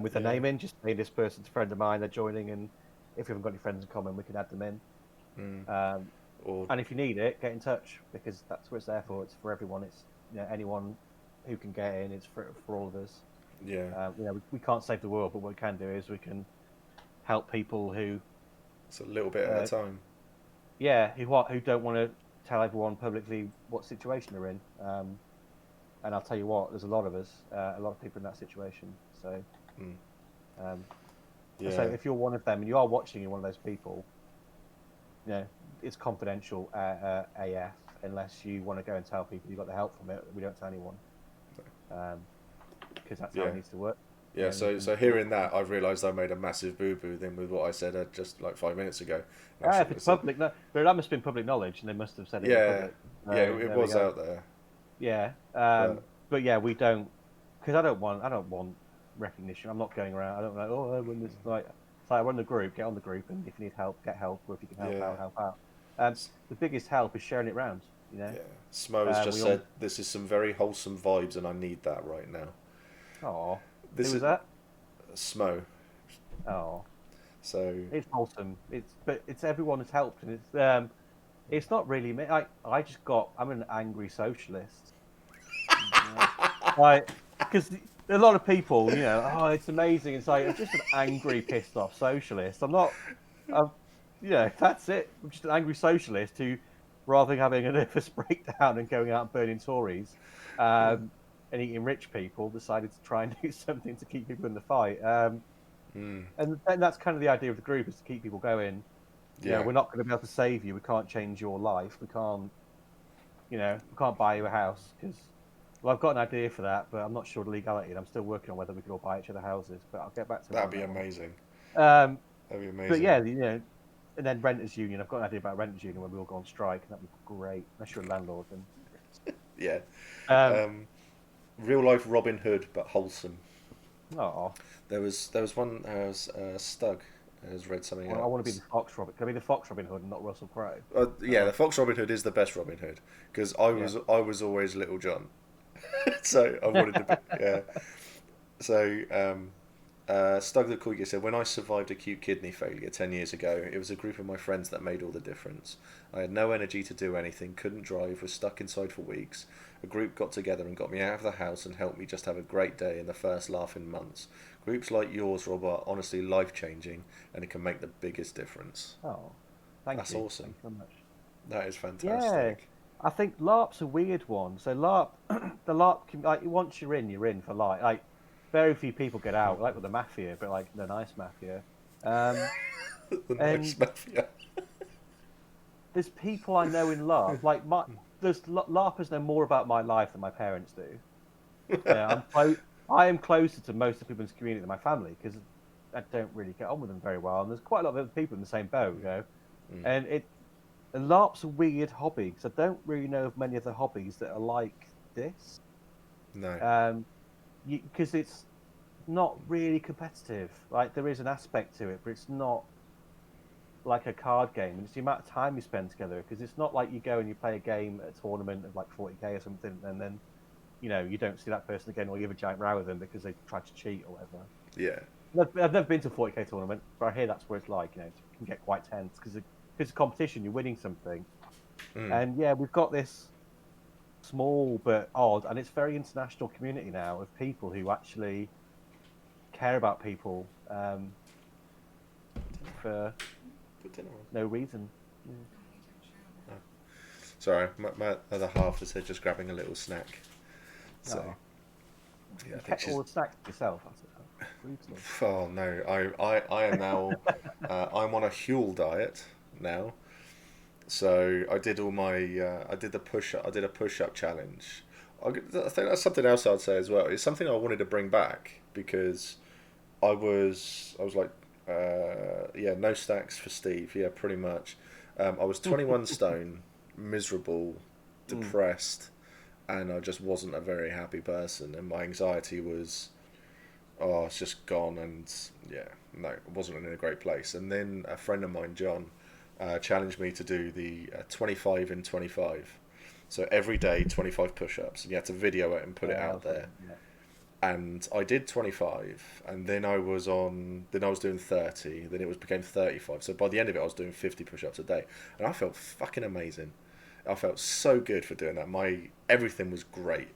with the yeah. name in. Just say this person's a friend of mine, they're joining, and if we haven't got any friends in common, we can add them in. Um, Or and if you need it, get in touch because that's what it's there for. It's for everyone. It's anyone who can get in. It's for all of us. Yeah. We can't save the world, but what we can do is we can help people who, It's a little bit at a time. who don't want to tell everyone publicly what situation they're in. And I'll tell you what, there's a lot of us, a lot of people in that situation. So, so if you're one of them and you are watching, you're one of those people, it's confidential AF unless you want to go and tell people you got the help from it. We don't tell anyone, because that's how it needs to work. Yeah, so hearing that, I've realised I made a massive boo-boo then with what I said just like 5 minutes ago. If it's public, but that must have been public knowledge, and they must have said it in public. It was out there. Yeah, but yeah, we don't, because I don't want recognition. I'm not going around. I don't know. Oh, I run this like. It's like I run the group. Get on the group, and if you need help, get help. Or if you can help out. The biggest help is sharing it around. Yeah. Smo has just said this is some very wholesome vibes, and I need that right now. Oh, who was that? Smo. Oh, so it's wholesome. It's everyone has helped, and it's not really me. I'm an angry socialist. Because a lot of people, it's amazing. It's like I'm just an angry, pissed off socialist. That's it. I'm just an angry socialist who, rather than having a nervous breakdown and going out and burning Tories, and eating rich people, decided to try and do something to keep people in the fight. And that's kind of the idea of the group, is to keep people going. We're not going to be able to save you. We can't change your life. We can't buy you a house because. Well, I've got an idea for that, but I'm not sure the legality, and I'm still working on whether we could all buy each other houses. But I'll get back to that. That'd be amazing. That'd be amazing. But yeah, and then renters union. I've got an idea about renters union when we all go on strike, and that'd be great. Unless you're a landlord, then. Yeah. Real life Robin Hood, but wholesome. Oh. There was one. Stug has read something. I want to be the Fox Robin. Can I be the Fox Robin Hood and not Russell Crowe? The Fox Robin Hood is the best Robin Hood because I was always Little John. So I wanted to be, So Stug the Cool said, when I survived acute kidney failure 10 years ago, it was a group of my friends that made all the difference. I had no energy to do anything, couldn't drive, was stuck inside for weeks. A group got together and got me out of the house and helped me just have a great day in the first laugh in months. Groups like yours, Rob, are honestly life-changing, and it can make the biggest difference. Oh, thank you. That's awesome. Thank you so much. That is fantastic. Yeah. I think LARP's a weird one. So LARP, the LARP, once you're in for life. Like, very few people get out, like with the Mafia, but like the nice Mafia. The nice Mafia. There's people I know in LARP. Like, LARPers know more about my life than my parents do. I am closer to most of the people in this community than my family, because I don't really get on with them very well. And there's quite a lot of other people in the same boat, And LARP's a weird hobby, because I don't really know of many other hobbies that are like this. No. Because it's not really competitive. Like, there is an aspect to it, but it's not like a card game. And it's the amount of time you spend together, because it's not like you go and you play a game at a tournament of like 40k or something, and then, you don't see that person again, or you have a giant row with them because they tried to cheat or whatever. Yeah. I've never been to a 40k tournament, but I hear that's where it's like, it can get quite tense, because it's a competition, you're winning something. And yeah, we've got this small but odd, and it's very international community now of people who actually care about people for no reason. Oh. Sorry, my other half is here just grabbing a little snack. So, you kept all the snacks yourself. Oh no, I am now. I'm on a Huel diet now. So I did all my. I did a push-up challenge. I think that's something else I'd say as well. It's something I wanted to bring back because I was like, no stacks for Steve. Yeah, pretty much. I was 21 stone, miserable, depressed, and I just wasn't a very happy person. And my anxiety was, it's just gone. And yeah, no, it wasn't in a great place. And then a friend of mine, John, challenged me to do the 25 in 25. So every day, 25 push-ups, and you had to video it and put it out there. Yeah. And I did 25, and then I was doing 30. Then it became 35. So by the end of it, I was doing 50 push-ups a day, and I felt fucking amazing. I felt so good for doing that. Everything was great,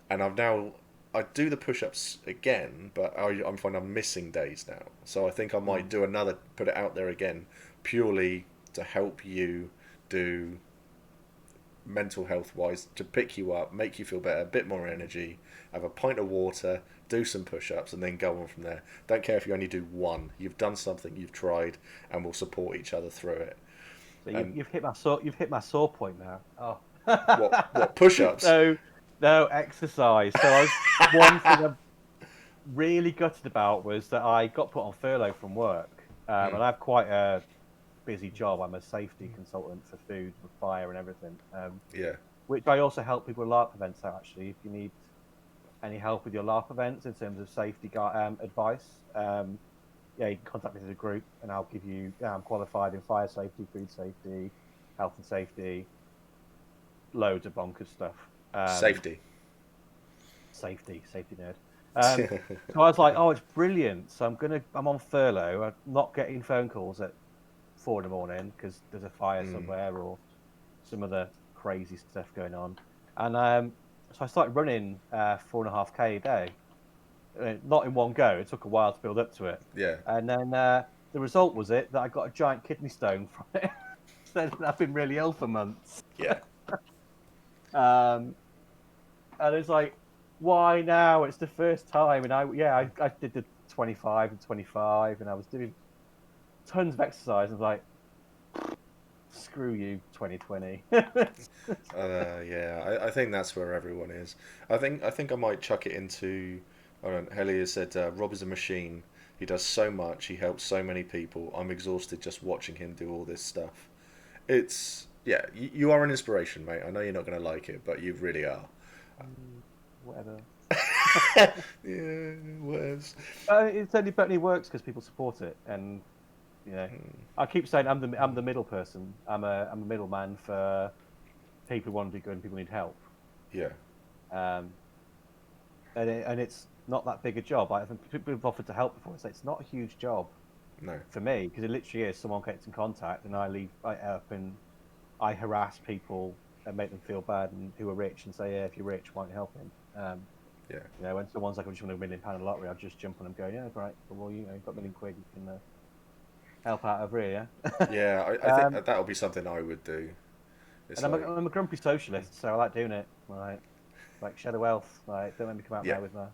and I've now I do the push-ups again, but I'm finding I'm missing days now. So I think I might do another, put it out there again, purely to help you do mental health wise, to pick you up, make you feel better, a bit more energy, have a pint of water, do some push-ups, and then go on from there. Don't care if you only do one. You've done something, you've tried, and we'll support each other through it. So you've hit my sore point now. Oh. What push-ups? No exercise. So one thing I'm really gutted about was that I got put on furlough from work, and I have quite a busy job. I'm a safety consultant for food, for fire, and everything. Which I also help people with LARP events out. Actually, if you need any help with your LARP events in terms of safety advice, you can contact me as a group, and I'll give you. I'm qualified in fire safety, food safety, health and safety, loads of bonkers stuff. Safety nerd. So I was like, oh, it's brilliant. So I'm on furlough. I'm not getting phone calls at 4 a.m. because there's a fire somewhere or some other crazy stuff going on. And so I started running 4.5K a day. Not in one go. It took a while to build up to it. Yeah. And then the result was that I got a giant kidney stone from it. So I've been really ill for months. Yeah. And it's like, why now? It's the first time. And I did the 25 and 25, and I was doing tons of exercise. I was like, screw you, 2020. I think that's where everyone is. I think I might chuck it into. Helly has said, Rob is a machine. He does so much. He helps so many people. I'm exhausted just watching him do all this stuff. It's you are an inspiration, mate. I know you're not going to like it, but you really are. Whatever. Yeah, whatevs. It only works because people support it, and I keep saying I'm the middle person. I'm a middleman for people who want to do good and people who need help. Yeah. And it's not that big a job. I think people have offered to help before. It's not a huge job. No. For me, because it literally is someone gets in contact, and I up and I harass people and make them feel bad, and who are rich, and say, yeah, if you're rich, why don't you help him? When someone's like, I just want £1 million lottery, I'll just jump on and go, yeah, great. Well, you've got £1 million, you can help out over here, yeah. Yeah, I think that'll be something I would do. I'm a grumpy socialist, so I like doing it. Like share the wealth. Like, don't let me come out there with my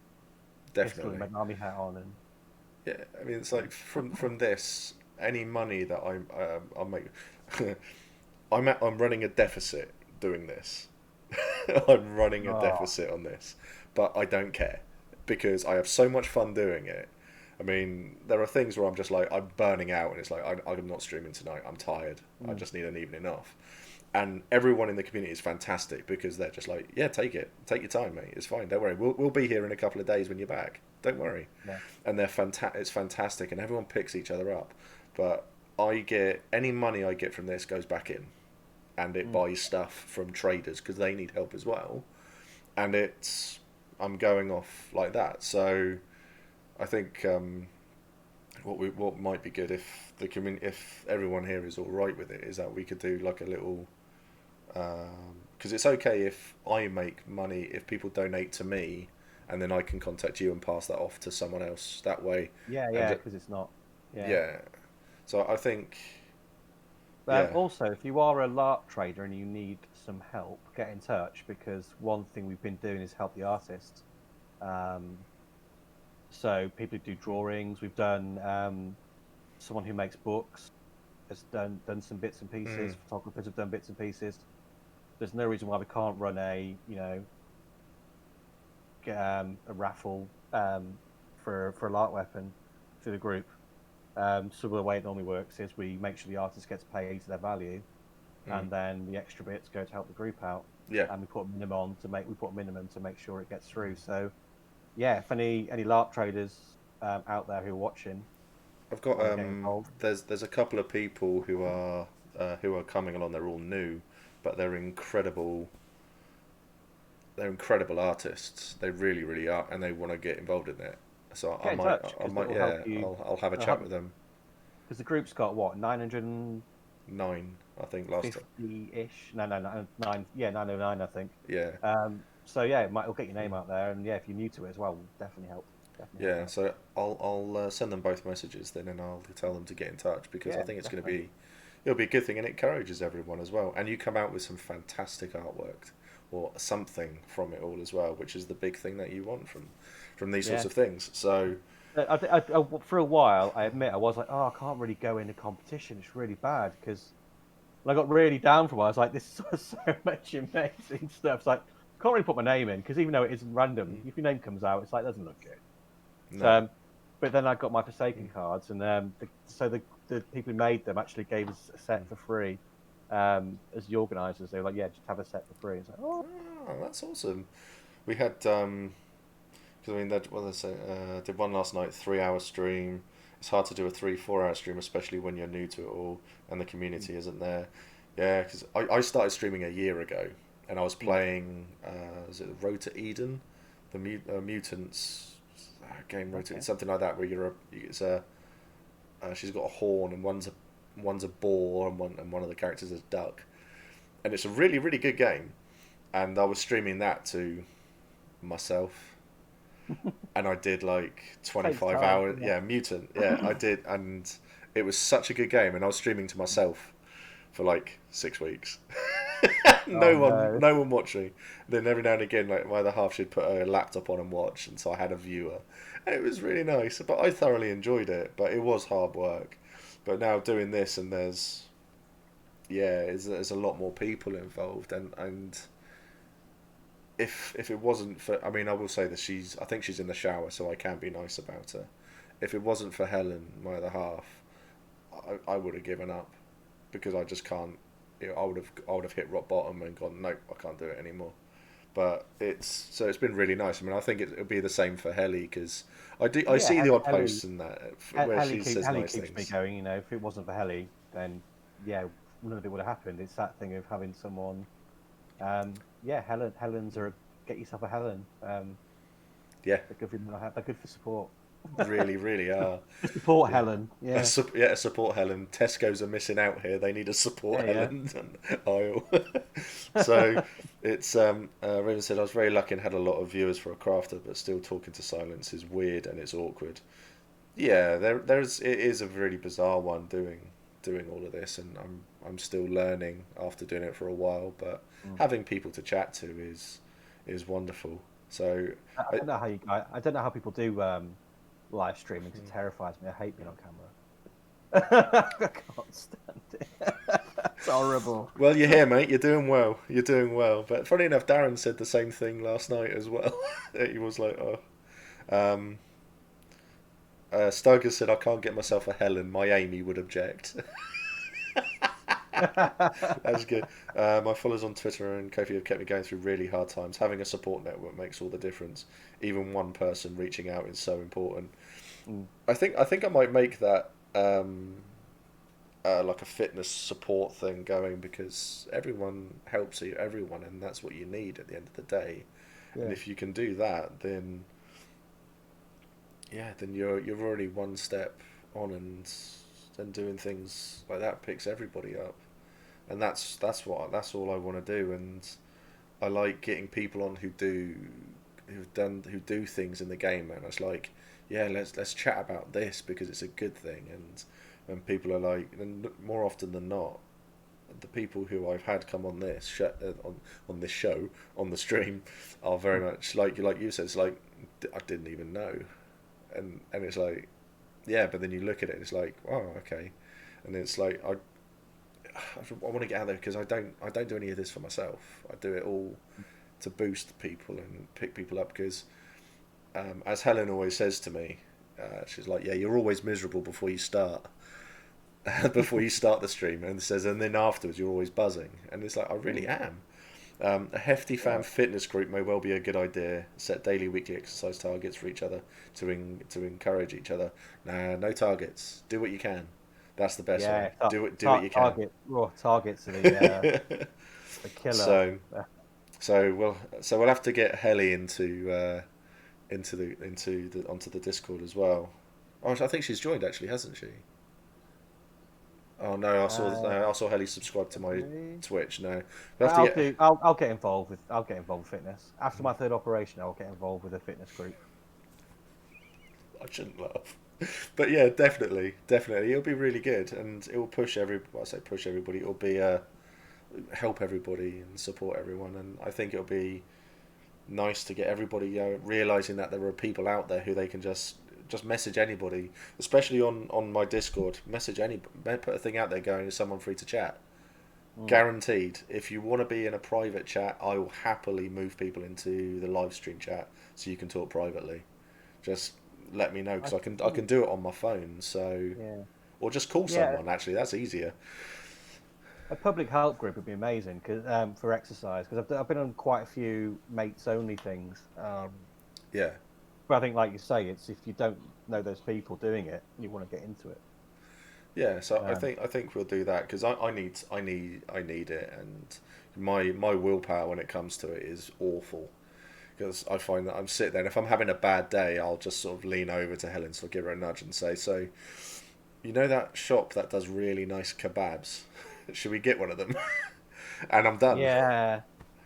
definitely army hat on. And yeah, I mean, it's like from this, any money that I'll make, I'm running a deficit doing this. I'm running a deficit on this, but I don't care because I have so much fun doing it. I mean, there are things where I'm just like, I'm burning out, and it's like, I'm not streaming tonight. I'm tired. I just need an evening off. And everyone in the community is fantastic because they're just like, yeah, take it. Take your time, mate. It's fine. Don't worry. We'll be here in a couple of days when you're back. Don't worry. Yeah. And it's fantastic, and everyone picks each other up. But any money I get from this goes back in, and it buys stuff from traders because they need help as well. And I'm going off like that. So I think what might be good if the community, if everyone here is all right with it, is that we could do like a little. Because it's okay if I make money if people donate to me, and then I can contact you and pass that off to someone else that way. Yeah, because it's not. Yeah. So I think. Also, if you are a LARP trader and you need some help, get in touch, because one thing we've been doing is help the artists. So people who do drawings, we've done someone who makes books has done some bits and pieces. Photographers have done bits and pieces. There's no reason why we can't run a raffle for a LARP weapon through the group. So the way it normally works is we make sure the artist gets paid to their value, and then the extra bits go to help the group out. Yeah. And we put a minimum to make sure it gets through. So yeah, if any LARP traders out there who are watching, I've got there's a couple of people who are coming along. They're all new, but they're incredible. They're incredible artists. They really, really are, and they want to get involved in it. So I might, I'll have a chat with them. Because the group's got what 909, I think last time. 50-ish. No, 9. Yeah, 909, I think. Yeah. So yeah, it'll get your name out there, and yeah, if you're new to it as well, definitely help. Definitely help Yeah, out. so I'll send them both messages then, and I'll tell them to get in touch because I Yeah, think it's going to definitely. it'll be a good thing, and it encourages everyone as well. And you come out with some fantastic artwork or something from it all as well, which is the big thing that you want from these sorts Yeah. of things. So For a while, I admit I was like, oh, I can't really go into competition. It's really bad because I got really down for a while. I was like, this is so much amazing stuff. It's like, I can't really put my name in because even though it isn't random, if your name comes out, it's like, it doesn't look good. no, But then I got my Forsaken cards, and the people who made them actually gave us a set for free. As the organisers, they were like, yeah, just have a set for free. It's like, oh, oh, that's awesome. We had because I mean, did one last night, 3 hour stream. It's hard to do a 3 4 hour stream, especially when you're new to it all and the community isn't there. Yeah, because I started streaming a year ago, and I was playing. Is it Road to Eden, the mutants game? Road to okay. something like that, where it's a she's got a horn and one's a boar and one of the characters is a duck, and it's a really good game. And I was streaming that to myself, and I did like Takes 25 time. hours. Yeah. Yeah, Mutant. Yeah, I did, and it was such a good game. And I was streaming to myself for like 6 weeks. Oh no. No one watching. Then every now and again, like my other half, she'd put a laptop on and watch, and so I had a viewer. And it was really nice, but I thoroughly enjoyed it. But it was hard work. But now doing this, and there's a lot more people involved, and if it wasn't for, I mean, I will say that I think she's in the shower, so I can be nice about her. If it wasn't for Helen, my other half, I would have given up because I just can't. I would have hit rock bottom and gone, nope, I can't do it anymore. But it's been really nice. I mean, I think it'll be the same for Helly because I Yeah, see the odd Helly, posts and that where she says Helly nice keeps me things. going. You know, if it wasn't for Helly, then yeah, none of it would have happened. It's that thing of having someone. Yeah, Helens are get yourself a Helen. Yeah, They're good for support. really are. To support Yeah. Helen. Yeah. A support Helen. Tesco's are missing out here. They need a support Yeah. Helen aisle. So it's Raven said I was very lucky and had a lot of viewers for a crafter, but still talking to silence is weird and it's awkward. Yeah, it is a really bizarre one doing all of this, and I'm still learning after doing it for a while, but Mm. having people to chat to is wonderful. So I I, don't know how I don't know how people do live streaming. 'Cause it terrifies me. I hate being on camera. I can't stand it. It's horrible. well, you're here, mate. You're doing well. You're doing well. But funny enough, Darren said the same thing last night as well. He was like, "Oh." Um, Stoker said, "I can't get myself a Helen. My Amy would object." That's good. My followers on Twitter and Kofi have kept me going through really hard times. Having a support network makes all the difference. Even one person reaching out is so important. Mm. I think I might make that like a fitness support thing going because everyone helps you, everyone, and that's what you need at the end of the day. And Yeah. if you can do that, then yeah, then you're already one step on, and then doing things like that picks everybody up, and that's all I want to do. And I like getting people on who do things in the game, and it's like, yeah, let's chat about this because it's a good thing, and people are like, and more often than not, the people who I've had come on on this show on the stream are very much like you said. It's like I didn't even know, and it's like, yeah, but then you look at it, and it's like, oh, okay, and it's like I want to get out there because I don't do any of this for myself. I do it all to boost people and pick people up because, as Helen always says to me, she's like, yeah, you're always miserable before you start. Before you start the stream, and says, and then afterwards you're always buzzing, and it's like I really am. A hefty fan fitness group may well be a good idea. Set daily, weekly exercise targets for each other to encourage each other. Nah, no targets. Do what you can. That's the best Yeah. way. Do what you can. Targets are the killer. so we'll have to get Helly onto the Discord as well. Oh, I think she's joined actually, hasn't she? Oh no, I saw Helly subscribe to my Twitch. No, I'll get involved with fitness after my third operation. I'll get involved with a fitness group. I shouldn't laugh, but yeah, definitely, it'll be really good, and it will push everybody. It'll be help everybody and support everyone, and I think it'll be nice to get everybody realizing that there are people out there who they can just message anybody, especially on my Discord. Message anybody, put a thing out there going, is someone free to chat? Guaranteed. If you want to be in a private chat, I will happily move people into the live stream chat so you can talk privately. Just let me know, because I can do it on my phone. So or just call someone. Actually, that's easier. A public help group would be amazing for exercise, because I've been on quite a few mates only things. Yeah. But I think, like you say, it's if you don't know those people doing it, you want to get into it. Yeah, so I think we'll do that, because I need it, and my willpower when it comes to it is awful, because I find that I'm sitting there, and if I'm having a bad day, I'll just sort of lean over to Helen, so I'll give her a nudge and say, so, you know that shop that does really nice kebabs? Should we get one of them? And I'm done. Yeah.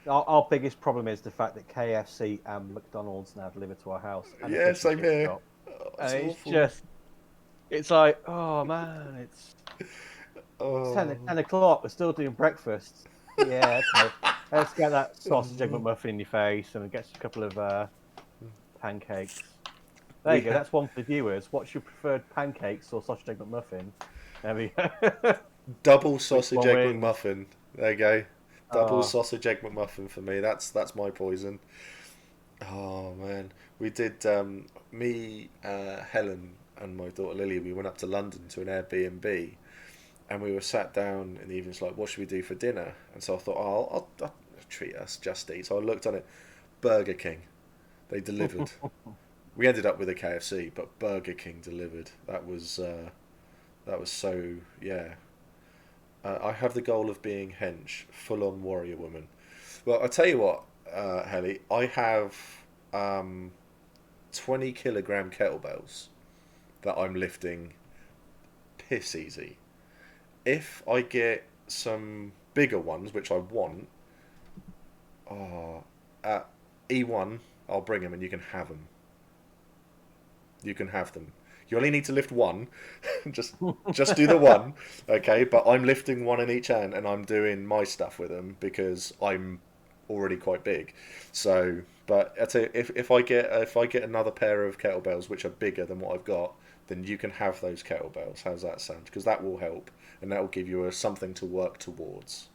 Our biggest problem is the fact that KFC and McDonald's now deliver to our house. And yeah, same here. It's like, oh man, it's 10 o'clock, we're still doing breakfast. Yeah, okay. Let's get that sausage egg McMuffin in your face and get a couple of pancakes. There you go, that's one for the viewers. What's your preferred, pancakes or sausage egg McMuffin? There we go. Double sausage egg McMuffin. There you go. Double sausage egg McMuffin for me. That's my poison. Oh man, we did. Me, Helen, and my daughter Lily. We went up to London to an Airbnb, and we were sat down in the evenings like, what should we do for dinner? And so I thought, I'll treat us, Just Eat. So I looked on it, Burger King. They delivered. We ended up with a KFC, but Burger King delivered. That was so, yeah. I have the goal of being hench, full-on warrior woman. Well, I'll tell you what, Helly, I have 20 kilogram kettlebells that I'm lifting piss easy. If I get some bigger ones, which I want, at E1, I'll bring them and you can have them. You can have them. You only need to lift one. just do the one, okay? But I'm lifting one in each hand, and I'm doing my stuff with them because I'm already quite big. So, but I tell you, if I get another pair of kettlebells which are bigger than what I've got, then you can have those kettlebells. How's that sound? Because that will help, and that will give you something to work towards.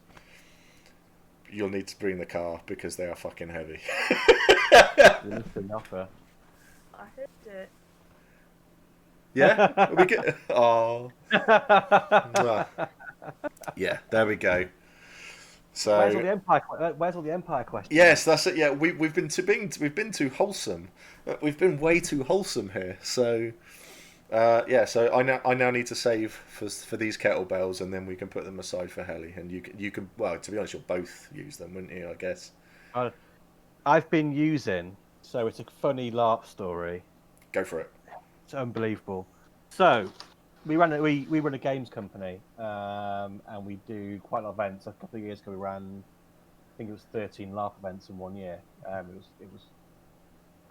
You'll need to bring the car because they are fucking heavy. You missed an offer. I heard it. Yeah, we get. Oh, yeah. There we go. So where's all the Empire questions? Yes, that's it. Yeah, we've been too wholesome. We've been way too wholesome here. So yeah. So I now need to save for these kettlebells, and then we can put them aside for Helly, and you can. Well, to be honest, you'll both use them, wouldn't you? I guess. I've been using. So it's a funny LARP story. Go for it. It's unbelievable. So, we run a games company, and we do quite a lot of events. A couple of years ago, we ran, I think it was 13 LARP events in 1 year. It was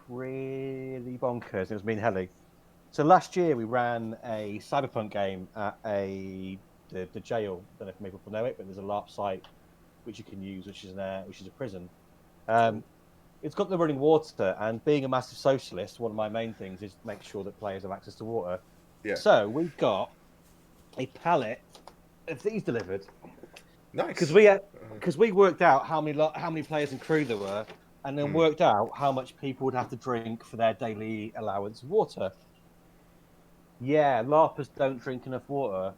really bonkers. It was me and Helly. So last year we ran a cyberpunk game at the jail. I don't know if many people know it, but there's a LARP site which you can use, which is a prison. It's got the running water, and being a massive socialist, one of my main things is make sure that players have access to water. Yeah. So we've got a pallet of these delivered. Nice. Because we worked out how many players and crew there were, and then worked out how much people would have to drink for their daily allowance of water. Yeah, LARPers don't drink enough water.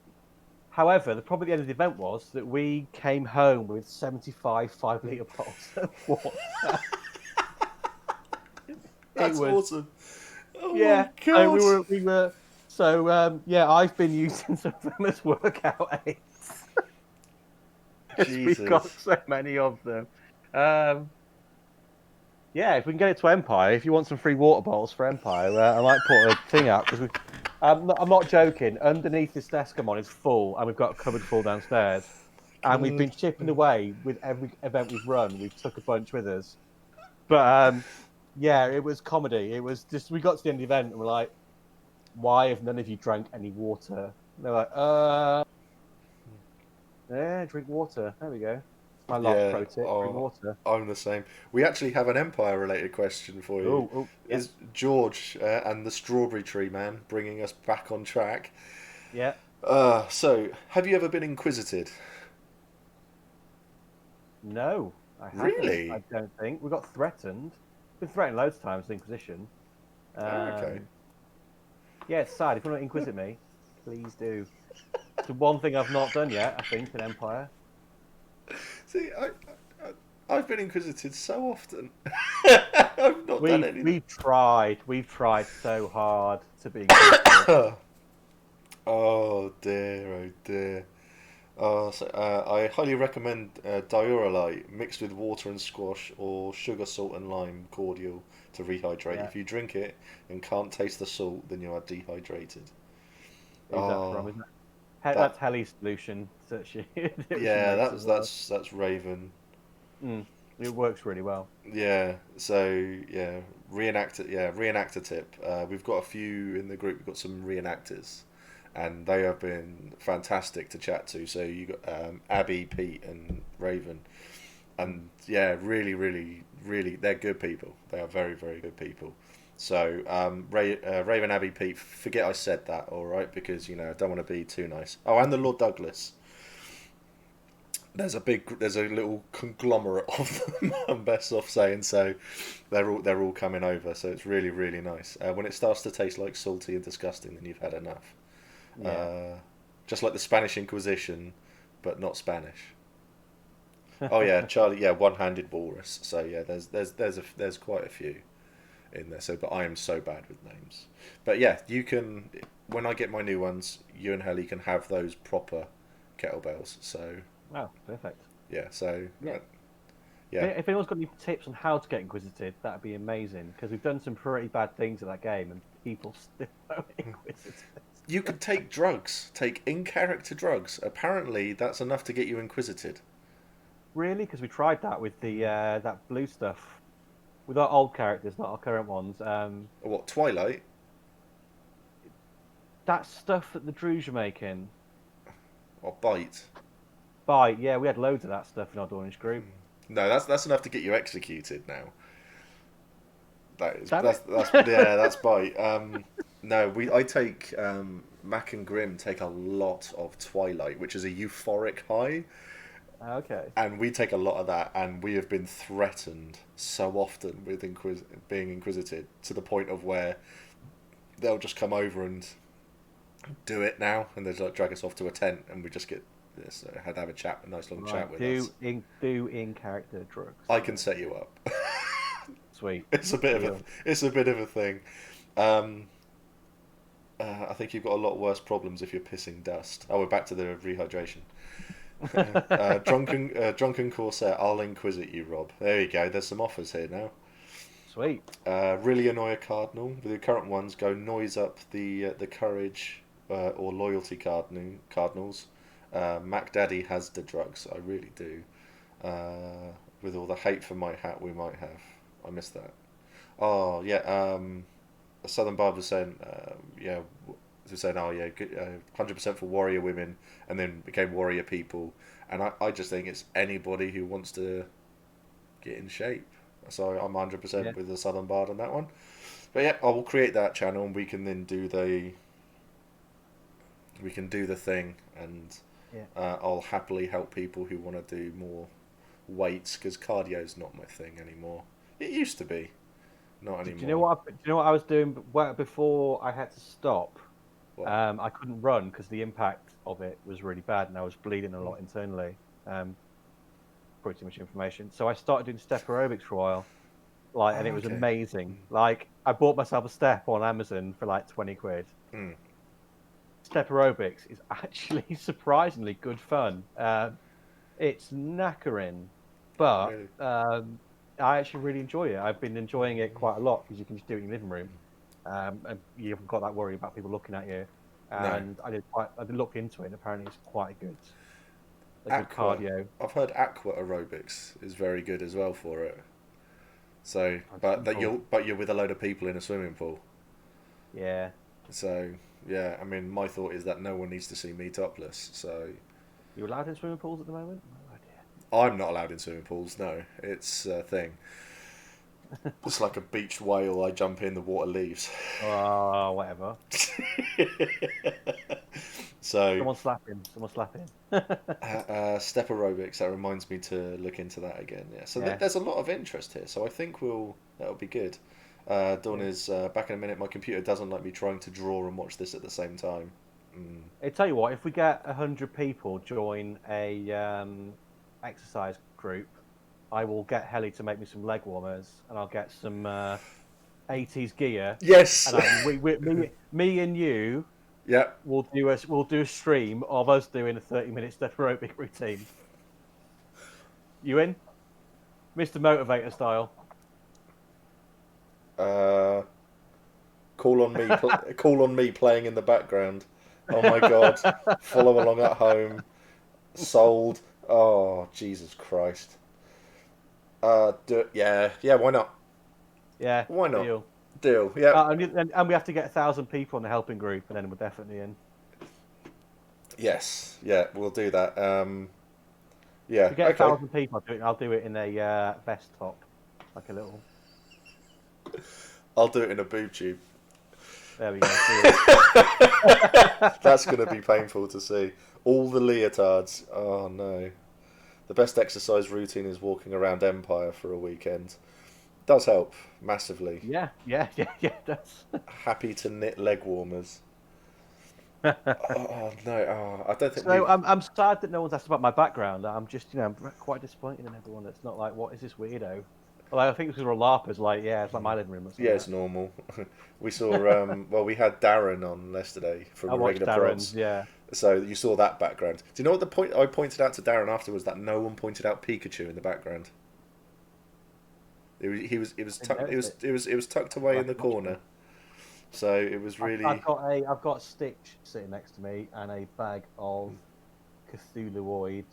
However, the problem at the end of the event was that we came home with 75 5-litre bottles of water. That's awesome. Oh yeah, my God. so we were. So yeah, I've been using some famous workout aids. Jesus. We've got so many of them. Yeah, if we can get it to Empire, if you want some free water bottles for Empire, I might put a thing out because I'm not joking. Underneath this desk I'm on is full, and we've got a cupboard full downstairs. And we've been chipping away with every event we've run. We've took a bunch with us. But yeah, it was comedy. It was just we got to the end of the event and we're like, "Why have none of you drank any water?" And they're like, yeah, drink water. There we go. My LARP pro Yeah, tip: drink water." I'm the same. We actually have an Empire-related question for you. Yeah. Is George and the Strawberry Tree Man bringing us back on track? Yeah. So, have you ever been inquisited? No, I haven't. Really? I don't think we got threatened. Been threatened loads of times. The Inquisition. Okay. Yeah, it's sad. If you want to inquisite me, please do. It's the one thing I've not done yet. I think in Empire. See, I've been inquisited so often. I've not done anything. We've tried so hard to be inquisitive. Oh dear, oh dear. I highly recommend diurolite mixed with water and squash or sugar, salt, and lime cordial to rehydrate. Yeah. If you drink it and can't taste the salt, then you are dehydrated. Is that from? Isn't it? That's Helly's solution. That she yeah, makes as well. that's Raven. It works really well. Yeah. So yeah, reenactor tip. We've got a few in the group. We've got some reenactors, and they have been fantastic to chat to. So you got Abby, Pete, and Raven, and yeah, really, they're good people. They are very, very good people. So Raven, Abby, Pete, forget I said that, all right, because I don't want to be too nice. Oh, and the Lord Douglas. There's a little conglomerate of them. I'm best off saying so. They're all coming over, so it's really, really nice. When it starts to taste like salty and disgusting, then you've had enough. Yeah. Just like the Spanish Inquisition, but not Spanish. Oh yeah, Charlie. Yeah, one-handed walrus. So yeah, there's quite a few in there. So, but I am so bad with names. But yeah, you can. When I get my new ones, you and Helly can have those proper kettlebells. So. Wow, perfect. Yeah. So. Yeah. Yeah. If anyone's got any tips on how to get inquisited, that'd be amazing. Because we've done some pretty bad things at that game, and people still are inquisited. You could take drugs, take in-character drugs. Apparently, that's enough to get you inquisited. Really? Because we tried that with the that blue stuff, with our old characters, not our current ones. What, Twilight? That stuff that the Druze are making. Or Bite? Bite, yeah, we had loads of that stuff in our Dawnage group. No, that's enough to get you executed now. That's Bite. No, I take Mac and Grim take a lot of Twilight, which is a euphoric high. Okay. And we take a lot of that, and we have been threatened so often with being inquisited to the point of where they'll just come over and do it now, and they'll like drag us off to a tent, and we just get this. Have a chat, a nice long chat with us. Do in character drugs. I can set you up. Sweet. It's a bit of a thing. I think you've got a lot worse problems if you're pissing dust. Oh, we're back to the rehydration. Drunken Corsair, I'll inquisit you, Rob. There you go. There's some offers here now. Sweet. Really annoy a cardinal. With the current ones, go noise up the courage or loyalty cardinals. Mac Daddy has the drugs. I really do. With all the hate for my hat we might have. I missed that. Oh yeah. Southern Barb was saying, yeah. Was saying, oh yeah, 100% for warrior women, and then became warrior people. And I just think it's anybody who wants to get in shape. So I'm 100% with the Southern Bard on that one. But yeah, I will create that channel, and we can then do the thing, and I'll happily help people who want to do more weights, because cardio's not my thing anymore. It used to be, not anymore. Do you know what I was doing before I had to stop? I couldn't run because the impact of it was really bad, and I was bleeding a lot internally. Probably too much information. So I started doing step aerobics for a while, and it was amazing. Like, I bought myself a step on Amazon for like 20 quid. Step aerobics is actually surprisingly good fun. It's knackering, but I actually really enjoy it. I've been enjoying it quite a lot because you can just do it in your living room. and you haven't got that worry about people looking at you. No. And I did look into it, and apparently it's quite good. A good Aqua. cardio. I've heard aqua aerobics is very good as well for it. So, That's simple. you're with a load of people in a swimming pool. Yeah. So, yeah, I mean, my thought is that no one needs to see me topless. So, You allowed in swimming pools at the moment? No idea. I'm not allowed in swimming pools. No, it's a thing. It's like a beached whale. I jump in, the water leaves. Oh, whatever. So, Someone slap him. step aerobics. That reminds me to look into that again. Yeah. So Yeah. there's a lot of interest here. So I think that'll be good. Dawn is back in a minute. My computer doesn't like me trying to draw and watch this at the same time. I tell you what, if we get 100 people join a exercise group, I will get Helly to make me some leg warmers, and I'll get some 80s gear. Yes. And me and you Yep. will do a stream of us doing a 30-minute step aerobic routine. You in, Mr. Motivator style? Call on me. Call on me playing in the background. Oh my god. Follow along at home. Sold. Oh Jesus Christ. Yeah. Why not? Yeah. Why not? Deal. Yeah. And we have to get 1,000 people in the helping group, and then we're definitely in. Yes. Yeah. We'll do that. Yeah. If we get Okay. 1,000 people, I'll do it in a vest top, like a little. I'll do it in a boob tube. There we go. That's going to be painful to see. All the leotards. Oh no. The best exercise routine is walking around Empire for a weekend. Does help massively. Yeah, it does. Happy to knit leg warmers. Oh no, I don't think. So I'm sad that no one's asked about my background. I'm just, I'm quite disappointed in everyone. It's not like, what is this weirdo? Well, I think because we're LARPers, like, yeah, it's like my living room. Or yeah, it's normal. We saw, well, we had Darren on yesterday from I the watched regular prods. Darren's, yeah. So you saw that background. Do you know what the point I pointed out to Darren afterwards? That no one pointed out Pikachu in the background. It was tucked away in the corner. So it was really. I've got Stitch sitting next to me and a bag of Cthulhuoid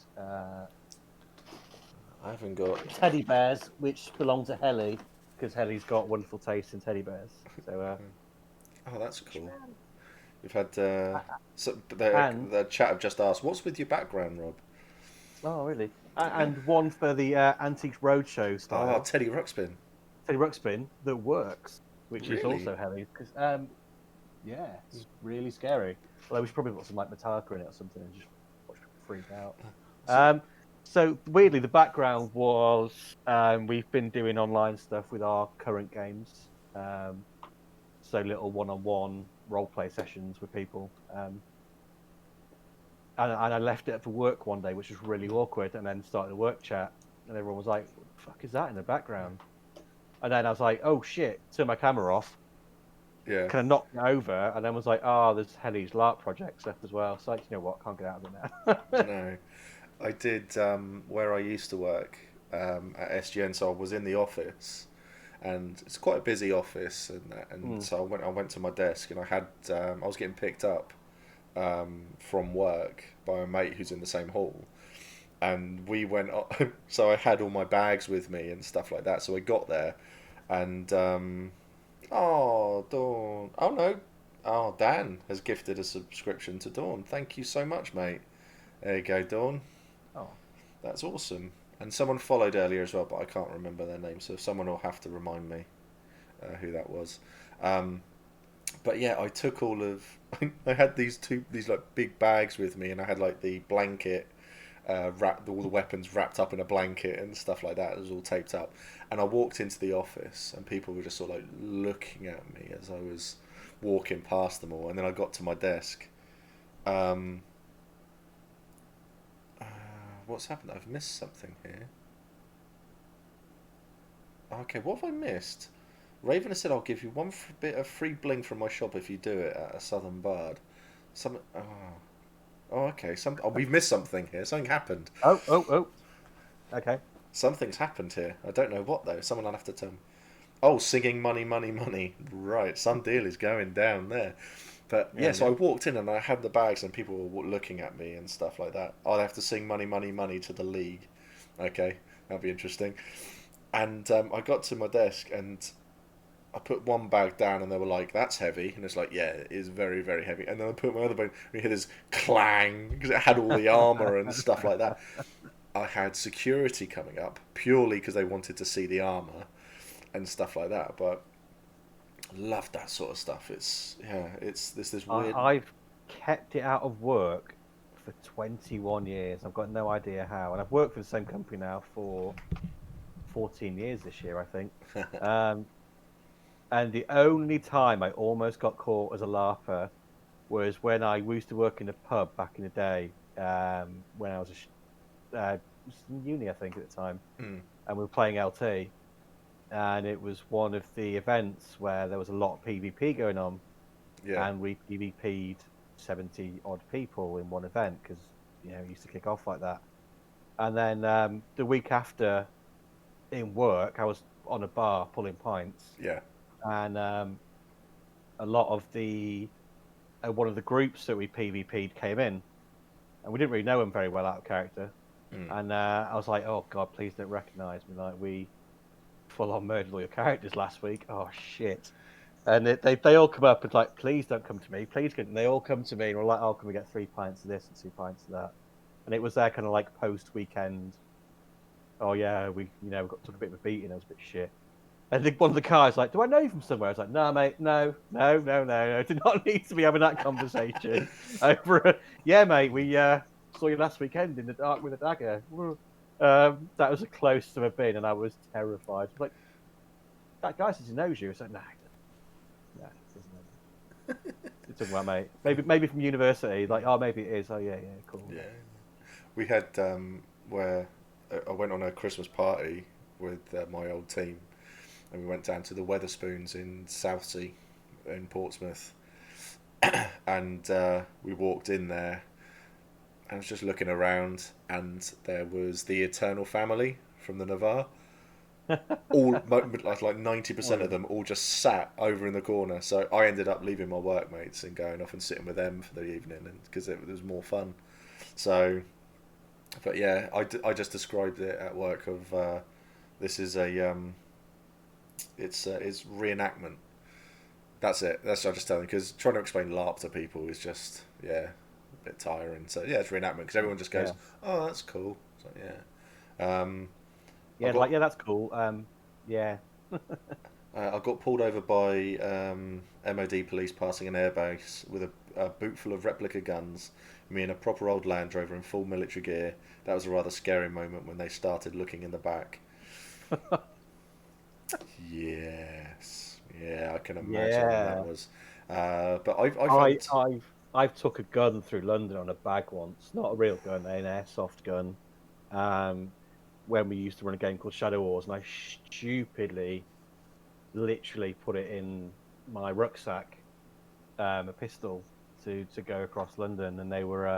I haven't got teddy bears, which belong to Helly, because Helly's got wonderful taste in teddy bears. So. Oh, that's cool. We've had the chat have just asked, "What's with your background, Rob?" Oh, really? And one for the Antiques Roadshow style. Oh, Teddy Ruxpin. Teddy Ruxpin that works, which is Really? also Helly. Because yeah, it's really scary. Although we should probably put some like Metallica in it or something and just watch people freak out. So weirdly, the background was we've been doing online stuff with our current games. So little one-on-one role-play sessions with people. And I left it for work one day, which was really awkward, and then started a work chat, and everyone was like, "What the fuck is that in the background?" And then I was like, "Oh shit!" Turned my camera off. Yeah. Kind of knocked it over, and then was like, "Oh, there's Helly's LARP projects left as well." So like, you know what? Can't get out of it now. No, I did where I used to work at SGN. So I was in the office, and it's quite a busy office, and so I went to my desk, and I had I was getting picked up from work by a mate who's in the same hall, and we went. So I had all my bags with me and stuff like that. So I got there, and oh Dawn, oh no, oh Dan has gifted a subscription to Dawn. Thank you so much, mate. There you go, Dawn. Oh, That's awesome. And someone followed earlier as well, but I can't remember their name, so someone will have to remind me who that was. But yeah, I took all of. I had these like big bags with me, and I had like the blanket wrapped, all the weapons wrapped up in a blanket and stuff like that. It was all taped up, and I walked into the office, and people were just sort of like looking at me as I was walking past them all, and then I got to my desk. What's happened? I've missed something here. Okay, what have I missed? Raven has said I'll give you one bit of free bling from my shop if you do it at a Southern Bard. Okay. We've missed something here. Something happened. Oh. Okay. Something's happened here. I don't know what though. Someone will have to tell me. Oh, singing money, money, money. Right, some deal is going down there. But Yeah, yeah, so I walked in and I had the bags and people were looking at me and stuff like that. I'd have to sing money, money, money to the league. Okay, that'd be interesting. And I got to my desk and I put one bag down and they were like, "That's heavy," and it's like, "Yeah, it is very, very heavy." And then I put my other bag, and you hear this clang because it had all the armor and stuff like that. I had security coming up purely because they wanted to see the armor and stuff like that. But I love that sort of stuff. It's yeah, it's this weird. I've kept it out of work for 21 years. I've got no idea how, and I've worked for the same company now for 14 years this year, I think. And the only time I almost got caught as a LARPer was when I used to work in a pub back in the day, when I was in uni, I think, at the time, Mm, and we were playing LT, and it was one of the events where there was a lot of PvP going on, yeah, and we PvP'd 70 odd people in one event because it used to kick off like that. And then the week after, in work, I was on a bar pulling pints, yeah, and a lot of the one of the groups that we PvP'd came in, and we didn't really know them very well out of character. mm, And I was like, "Oh God, please don't recognise me! Like we full on murdered all your characters last week. Oh shit!" And they all come up and like, "Please don't come to me, please." And they all come to me and we're like, "Oh, can we get 3 pints of this and 2 pints of that?" And it was their kind of like post weekend. Oh yeah, we took a bit of a beating. It was a bit shit. And one of the guys like, "Do I know you from somewhere?" I was like, "No, mate, no, no, no, no, no. Do not need to be having that conversation over. Yeah, mate, we saw you last weekend in the dark with a dagger. That was the closest I've been, and I was terrified. I was like, that guy says he knows you. It's like, nah, nah, he doesn't know me. You're talking about, mate. Maybe from university. Like, oh, maybe it is. Oh, yeah, cool. yeah. We had where I went on a Christmas party with my old team, and we went down to the Weatherspoons in Southsea, in Portsmouth, and we walked in there. I was just looking around, and there was the Eternal Family from the Navarre. All like 90% of them all just sat over in the corner. So I ended up leaving my workmates and going off and sitting with them for the evening, and because it was more fun. So, but yeah, I just described it at work of this is a it's reenactment. That's it. That's what I just tell them because trying to explain LARP to people is just a bit tiring. So yeah, it's reenactment because everyone just goes, "Oh, that's cool." So yeah. Yeah, got, yeah, that's cool. Yeah. I got pulled over by MOD police passing an airbase with a boot full of replica guns. Me in a proper old Land Rover in full military gear. That was a rather scary moment when they started looking in the back. Yes, yeah, I can imagine that was. But I've took a gun through London on a bag once. Not a real gun, an airsoft gun. When we used to run a game called Shadow Wars, and I stupidly, literally put it in my rucksack, a pistol to go across London, and they were.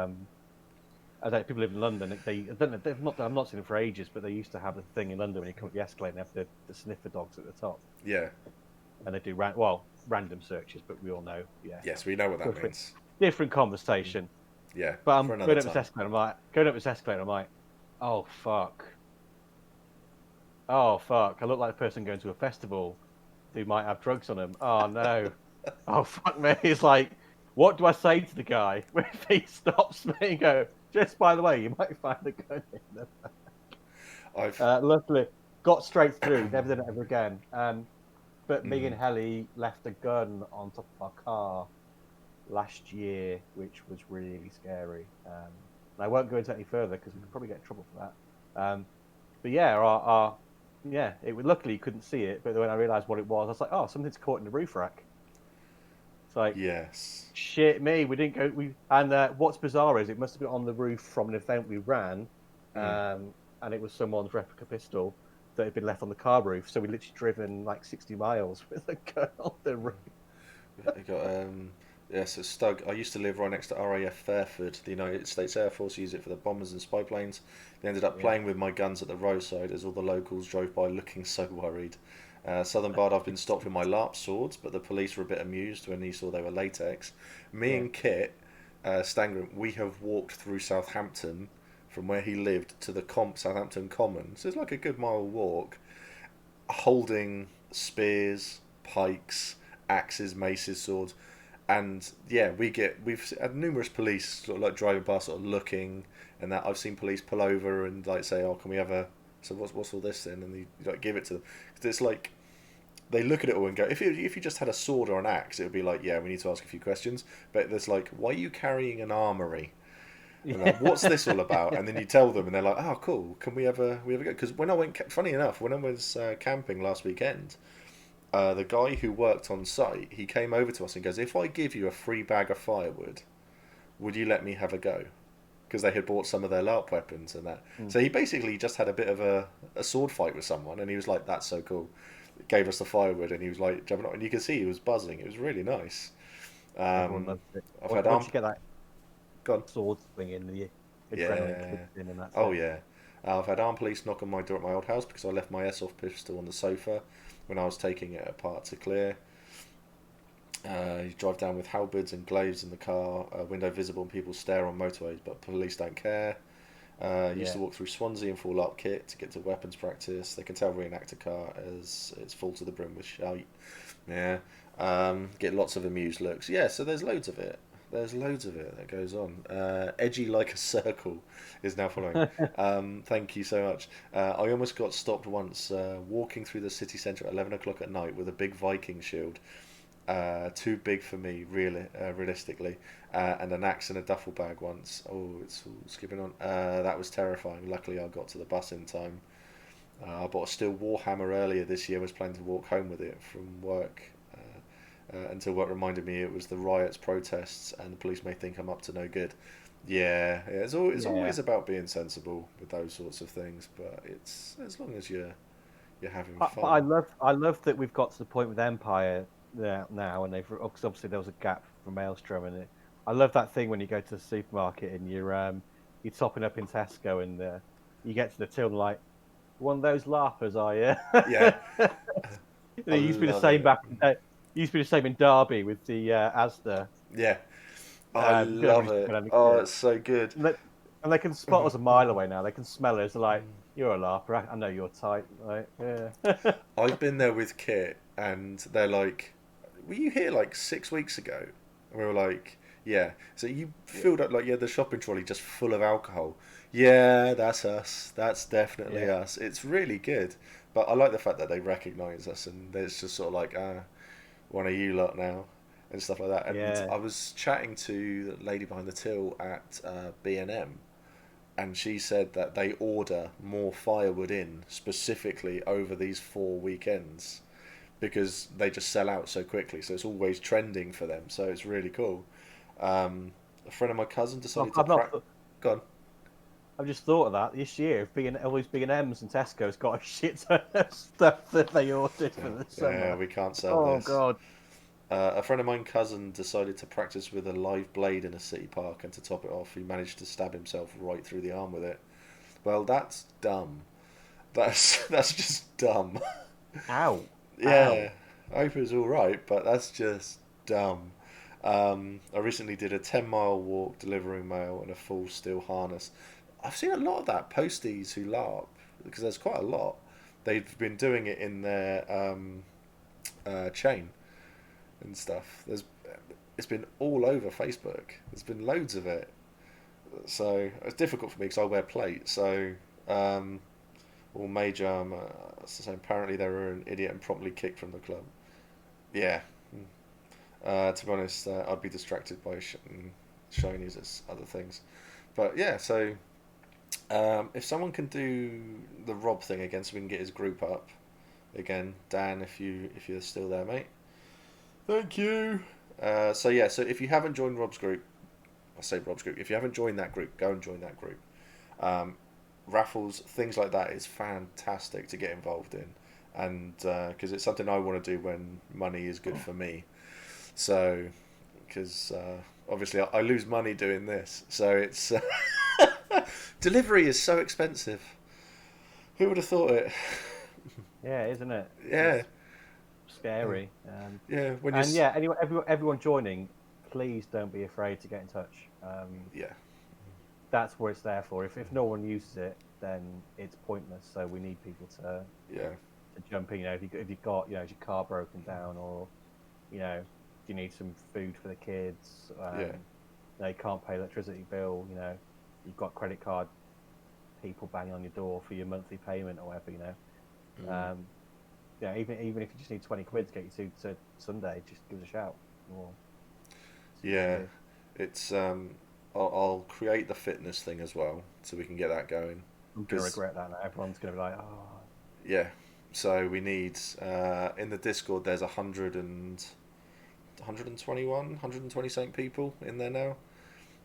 I don't. People live in London. I don't know. I've not seen them for ages, but they used to have a thing in London when you come up the escalator and have the sniffer dogs at the top. Yeah. And they do random searches, but we all know. Yeah. Yes, we know what that means. Different conversation. Yeah. But I'm going up this escalator. I'm like, oh fuck. Oh fuck! I look like a person going to a festival who might have drugs on them. Oh no! Oh fuck me! It's like, what do I say to the guy when he stops me and go? Just by the way, you might find a gun in the back. Luckily, got straight through. Never done it ever again. But me and Helly left a gun on top of our car last year, which was really scary. And I won't go into any further because we could probably get in trouble for that. But yeah, luckily you couldn't see it, but when I realised what it was, I was like, oh, something's caught in the roof rack. It's like, yes, shit me, we didn't go. What's bizarre is it must have been on the roof from an event we ran, and it was someone's replica pistol that had been left on the car roof. So we literally driven like 60 miles with a gun on the roof. I got so Stug. I used to live right next to RAF Fairford. The United States Air Force use it for the bombers and spy planes. They ended up playing with my guns at the roadside as all the locals drove by looking so worried. Southern Bard, I've been stopped with my LARP swords, but the police were a bit amused when he saw they were latex. Me and Kit Stangram, we have walked through Southampton from where he lived to the Southampton Common. So it's like a good mile walk, holding spears, pikes, axes, maces, swords, and yeah, we've had numerous police sort of like driving past, sort of looking, and that I've seen police pull over and like say, "Oh, can we have a?" So what's all this then? And you like give it to them. It's like they look at it all and go, if you just had a sword or an axe, it would be like, yeah, we need to ask a few questions. But there's like, why are you carrying an armory? And like, what's this all about? And then you tell them, and they're like, oh, cool. Can we have a go? Because when I went, funny enough, when I was camping last weekend, the guy who worked on site, he came over to us and goes, if I give you a free bag of firewood, would you let me have a go? Because they had bought some of their LARP weapons and that. So he basically just had a bit of a sword fight with someone, and he was like, that's so cool. Gave us the firewood, and he was like jumping on, and you can see he was buzzing. It was really nice. Everyone loves it. I've Once you get that gone. sword swing in, the adrenaline kicks in, and that's Oh it. yeah. I've had armed police knock on my door at my old house because I left my airsoft pistol on the sofa when I was taking it apart to clear. You drive down with halberds and glaives in the car, window visible, and people stare on motorways, but police don't care. Used to walk through Swansea in full LARP kit to get to weapons practice. They can tell reenact a car as it's full to the brim with shout. Yeah. Get lots of amused looks. Yeah, so there's loads of it. There's loads of it that goes on. Edgy like a circle is now following. Thank you so much. I almost got stopped once walking through the city centre at 11 o'clock at night with a big Viking shield. Too big for me, realistically, and an axe in a duffel bag once. Oh, it's all skipping on. That was terrifying. Luckily, I got to the bus in time. I bought a steel warhammer earlier this year. Was planning to walk home with it from work, until work reminded me it was the riots, protests, and the police may think I'm up to no good. Yeah, it's always about being sensible with those sorts of things. But it's as long as you're having fun. But I love that we've got to the point with Empire now, and because obviously there was a gap from Maelstrom, and I love that thing when you go to the supermarket and you're topping up in Tesco, and you get to the till and like, one of those LARPers, are you? Yeah. It used to be the same used to be the same in Derby with the Asda. Yeah. I love it. Oh, it's so good. And they can spot us a mile away now. They can smell us. They're like, you're a LARPer. I know you're tight. Like, yeah. I've been there with Kit, and they're like, were you here like 6 weeks ago? And we were like, yeah. So you filled up, like, the shopping trolley just full of alcohol. Yeah, that's us. That's definitely us. It's really good. But I like the fact that they recognise us, and it's just sort of like, one of you lot now, and stuff like that. And I was chatting to the lady behind the till at B&M, and she said that they order more firewood in specifically over these 4 weekends because they just sell out so quickly. So it's always trending for them. So it's really cool. A friend of my cousin decided to practice. Go on. I've just thought of that this year. All these B&Ms and Tesco's got a shit ton of stuff that they ordered for the summer. Yeah, we can't sell this. Oh God. A friend of mine, cousin, decided to practice with a live blade in a city park, and to top it off, he managed to stab himself right through the arm with it. Well, that's dumb. That's just dumb. Ow. Yeah, I hope it was all right, but that's just dumb. I recently did a 10-mile walk delivering mail in a full steel harness. I've seen a lot of that, posties who LARP, because there's quite a lot. They've been doing it in their chain and stuff. It's been all over Facebook. There's been loads of it. So it's difficult for me because I wear plate. So all major. So apparently they were an idiot and promptly kicked from the club. Yeah. To be honest, I'd be distracted by shinies as other things. But yeah, so if someone can do the Rob thing again, so we can get his group up again, Dan, if you're still there, mate. Thank you. So if you haven't joined Rob's group, I say Rob's group. If you haven't joined that group, go and join that group. Raffles, things like that is fantastic to get involved in, and because it's something I want to do when money is good for me. So, because obviously I lose money doing this, so it's delivery is so expensive. Who would have thought it? Yeah, isn't it? Yeah. It's scary. Yeah. When And yeah, everyone joining, please don't be afraid to get in touch. Yeah. That's what it's there for. If no one uses it, then it's pointless. So we need people to Yeah. jump in. You know, if you've got, is your car broken down, or do you need some food for the kids? Yeah. They can't pay electricity bill. You've got credit card people banging on your door for your monthly payment or whatever. Even if you just need 20 quid to get you to Sunday, just give us a shout. Or Yeah. It's I'll create the fitness thing as well, so we can get that going. I'm gonna regret that now. Everyone's gonna be like, oh. Yeah. So we need in the Discord. There's 120 something people in there now.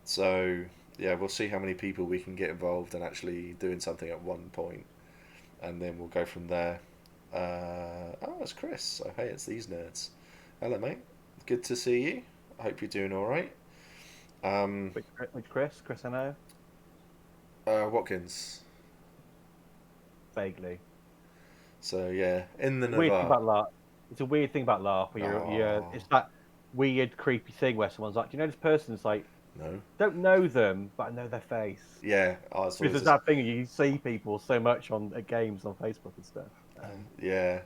So yeah, we'll see how many people we can get involved and actually doing something at one point, and then we'll go from there. Oh, it's Chris. So hey, it's these nerds. Hello, mate. Good to see you. I hope you're doing all right. Which Chris? Chris I know? Watkins. Vaguely. So yeah, in the Weird thing Navarre. about LARP. It's a weird thing about LARP where it's that weird, creepy thing where someone's like, "Do you know this person?" It's like, No. don't know them, but I know their face. Yeah. Because there's that thing you see people so much at games on Facebook and stuff. Yeah.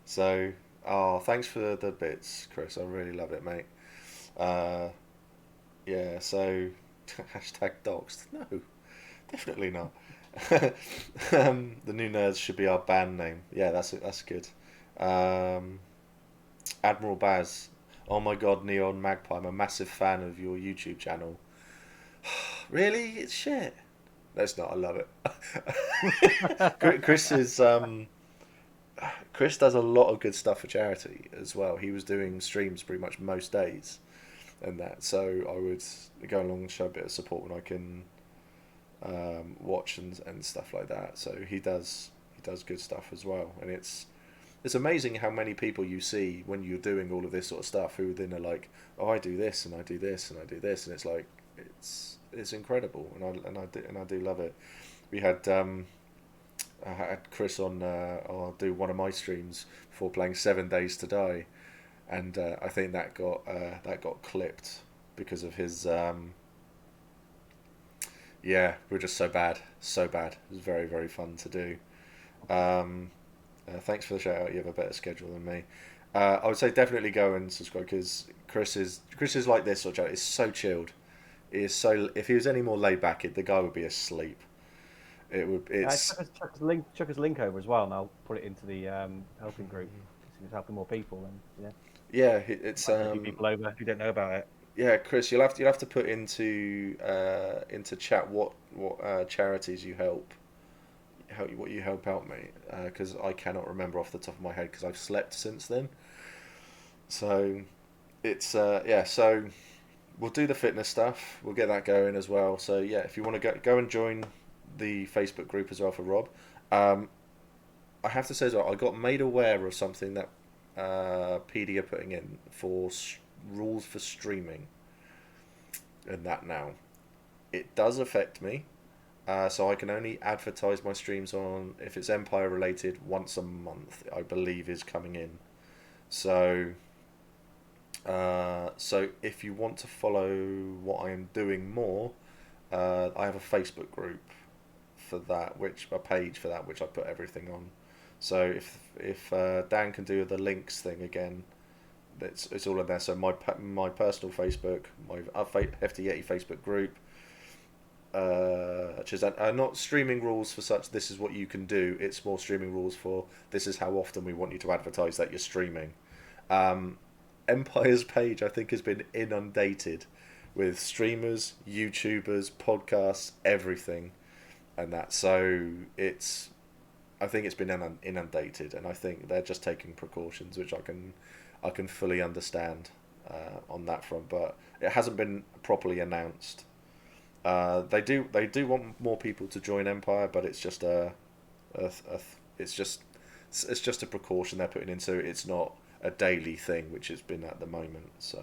So, thanks for the bits, Chris. I really love it, mate. Yeah. So, hashtag doxed. No, definitely not. The new nerds should be our band name. Yeah, that's good. Admiral Baz. Oh my God, Neon Magpie. I'm a massive fan of your YouTube channel. Really? It's shit. No, it's not. I love it. Chris does a lot of good stuff for charity as well. He was doing streams pretty much most days, and that. So I would go along and show a bit of support when I can watch and stuff like that. So he does good stuff as well, and it's amazing how many people you see when you're doing all of this sort of stuff who then are like, oh, I do this and I do this and I do this, and it's like it's incredible, and I do love it. We had I had Chris on. I'll do one of my streams before playing 7 Days to Die, and I think that got clipped because of his. Yeah, we're just so bad. It was very, very fun to do. Thanks for the shout out. You have a better schedule than me. I would say definitely go and subscribe because Chris is like this sort of chat. It's so chilled. He is so. If he was any more laid back, the guy would be asleep. It would. It's chuck his link over as well, and I'll put it into the helping group. He's helping more people, and yeah, it's people over who don't know about it. Yeah, Chris, you'll have to put into chat what charities you help what you help out, mate, because I cannot remember off the top of my head because I've slept since then. So it's yeah. So we'll do the fitness stuff. We'll get that going as well. So yeah, if you want to go and join the Facebook group as well for Rob, I have to say as well, I got made aware of something that PD are putting in for rules for streaming, and that now it does affect me. So I can only advertise my streams on, if it's Empire related, once a month, I believe is coming in. So if you want to follow what I am doing more, I have a Facebook group for that, a page for that, which I put everything on. So if Dan can do the links thing again, it's all in there. So my personal Facebook, my Hefty Yeti Facebook group, which is not streaming rules for such. This is what you can do. It's more streaming rules for this is how often we want you to advertise that you're streaming. Empire's page, I think, has been inundated with streamers, YouTubers, podcasts, everything, and that. So I think it's been inundated, and I think they're just taking precautions, which I can fully understand on that front. But it hasn't been properly announced. They do want more people to join Empire, but it's just it's just a precaution they're putting in, so it's not a daily thing, which it's been at the moment. So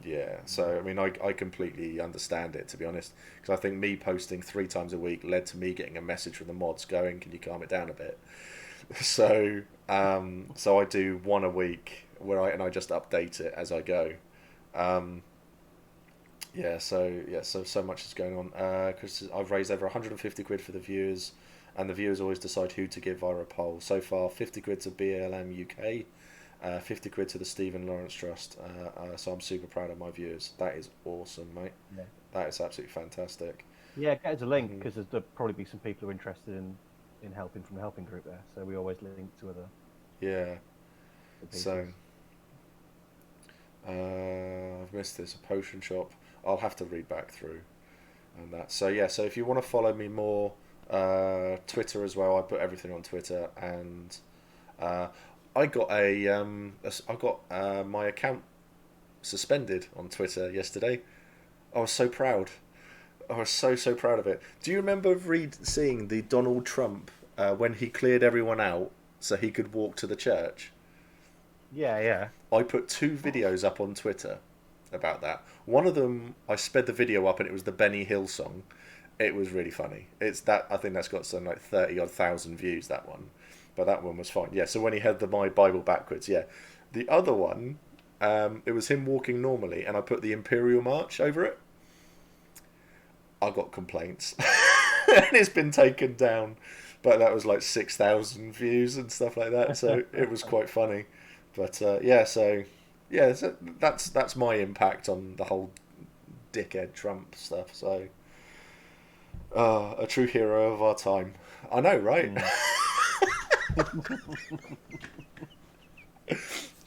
Yeah, so I mean, I completely understand it, to be honest, because I think me posting 3 times a week led to me getting a message from the mods going, "Can you calm it down a bit?" So so I do one a week where I just update it as I go. Um, so much is going on. Because I've raised over 150 quid for the viewers, and the viewers always decide who to give via a poll. So far, 50 quid to BLM UK, 50 quid to the Stephen Lawrence Trust. So I'm super proud of my viewers. That is awesome, mate. Yeah. That is absolutely fantastic. Yeah, get us a link because there'll probably be some people who are interested in helping from the helping group there. So we always link to other. Yeah. pieces. So I've missed this, a potion shop. I'll have to read back through and that. So yeah, so if you want to follow me more, Twitter as well. I put everything on Twitter, and I got my account suspended on Twitter yesterday. I was so proud. I was so proud of it. Do you remember seeing the Donald Trump when he cleared everyone out so he could walk to the church? Yeah. I put 2 videos up on Twitter about that. One of them, I sped the video up, and it was the Benny Hill song. It was really funny. It's that I think that's got some like 30,000 views. That one, but that one was fine. Yeah. So when he had the My Bible backwards, yeah. The other one, it was him walking normally, and I put the Imperial March over it. I got complaints, and it's been taken down, but that was like 6,000 views and stuff like that. So it was quite funny. But so that's my impact on the whole dickhead Trump stuff. So a true hero of our time. I know, right? So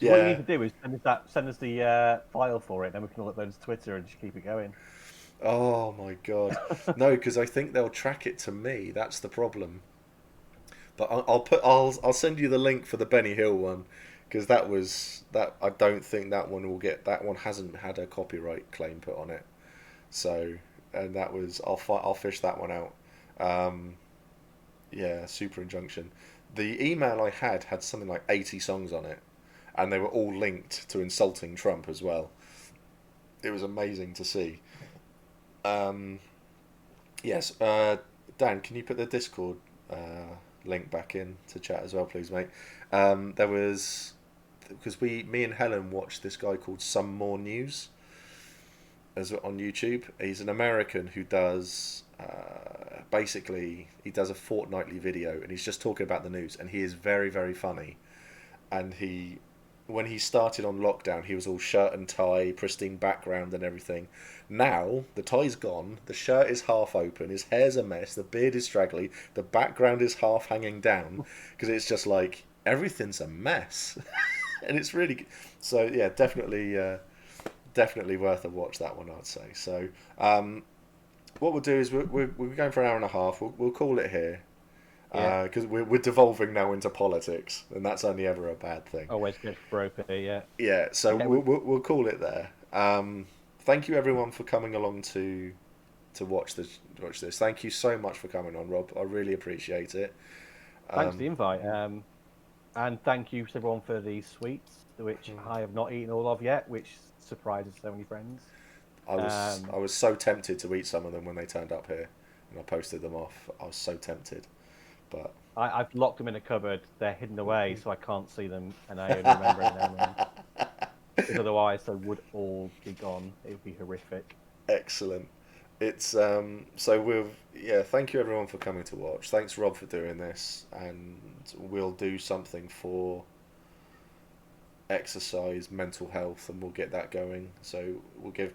what you need to do is send us the file for it, then we can all upload it to Twitter and just keep it going. Oh my god, no, because I think they'll track it to me. That's the problem. But I'll send you the link for the Benny Hill one, because that I don't think that one will get, that one hasn't had a copyright claim put on it. So, and that was, I'll fish that one out. Super injunction. The email I had something like 80 songs on it, and they were all linked to insulting Trump as well. It was amazing to see. Yes, Dan, can you put the Discord link back in to chat as well, please, mate? There was, because me and Helen watched this guy called Some More News on YouTube. He's an American who does basically he does a fortnightly video, and he's just talking about the news, and he is very, very funny. And when he started on lockdown, he was all shirt and tie, pristine background and everything. Now the tie's gone, the shirt is half open, his hair's a mess, the beard is straggly, the background is half hanging down, because it's just like everything's a mess. And it's really, so yeah, definitely worth a watch, that one, I'd say. So what we'll do is we're going for an hour and a half. We'll call it here, because we're devolving now into politics, and that's only ever a bad thing. Always good for OP, yeah. Yeah, so we'll call it there. Thank you everyone for coming along to watch this. Thank you so much for coming on, Rob. I really appreciate it. Thanks for the invite. And thank you to everyone for these sweets, which I have not eaten all of yet, which surprises so many friends. I was so tempted to eat some of them when they turned up here, and I posted them off. I was so tempted, but I've locked them in a cupboard. They're hidden away, so I can't see them, and I only remember it now and then. Because otherwise, they would all be gone. It would be horrific. Excellent. It's thank you everyone for coming to watch. Thanks, Rob, for doing this, and we'll do something for exercise, mental health, and we'll get that going. So we'll give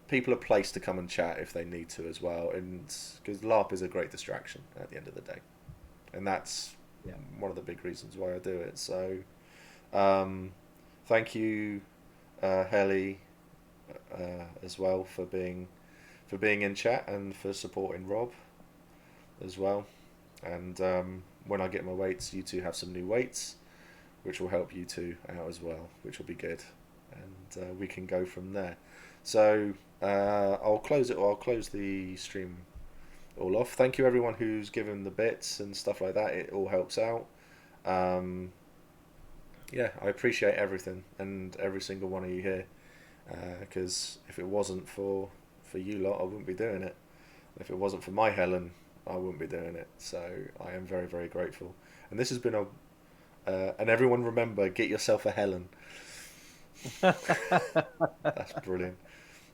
people a place to come and chat if they need to as well, and because LARP is a great distraction at the end of the day, and that's one of the big reasons why I do it. So thank you, Helly, as well, for being in chat and for supporting Rob as well. And when I get my weights, you two have some new weights, which will help you two out as well, which will be good, and we can go from there. So I'll close the stream all off. Thank you everyone who's given the bits and stuff like that. It all helps out. I appreciate everything and every single one of you here. because if it wasn't for you lot, I wouldn't be doing it. If it wasn't for my Helen, I wouldn't be doing it. So I am very, very grateful. And this has been and everyone remember, get yourself a Helen. That's brilliant.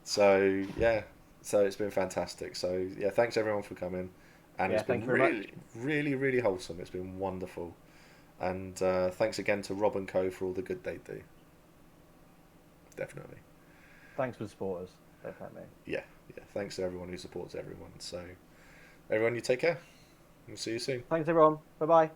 So yeah, so it's been fantastic. So yeah, thanks everyone for coming, and it's been really, really, really wholesome. It's been wonderful, and thanks again to Rob and Co for all the good they do. Definitely. Thanks for the supporters. Definitely. Yeah. Thanks to everyone who supports everyone. So everyone, you take care. We'll see you soon. Thanks everyone. Bye bye.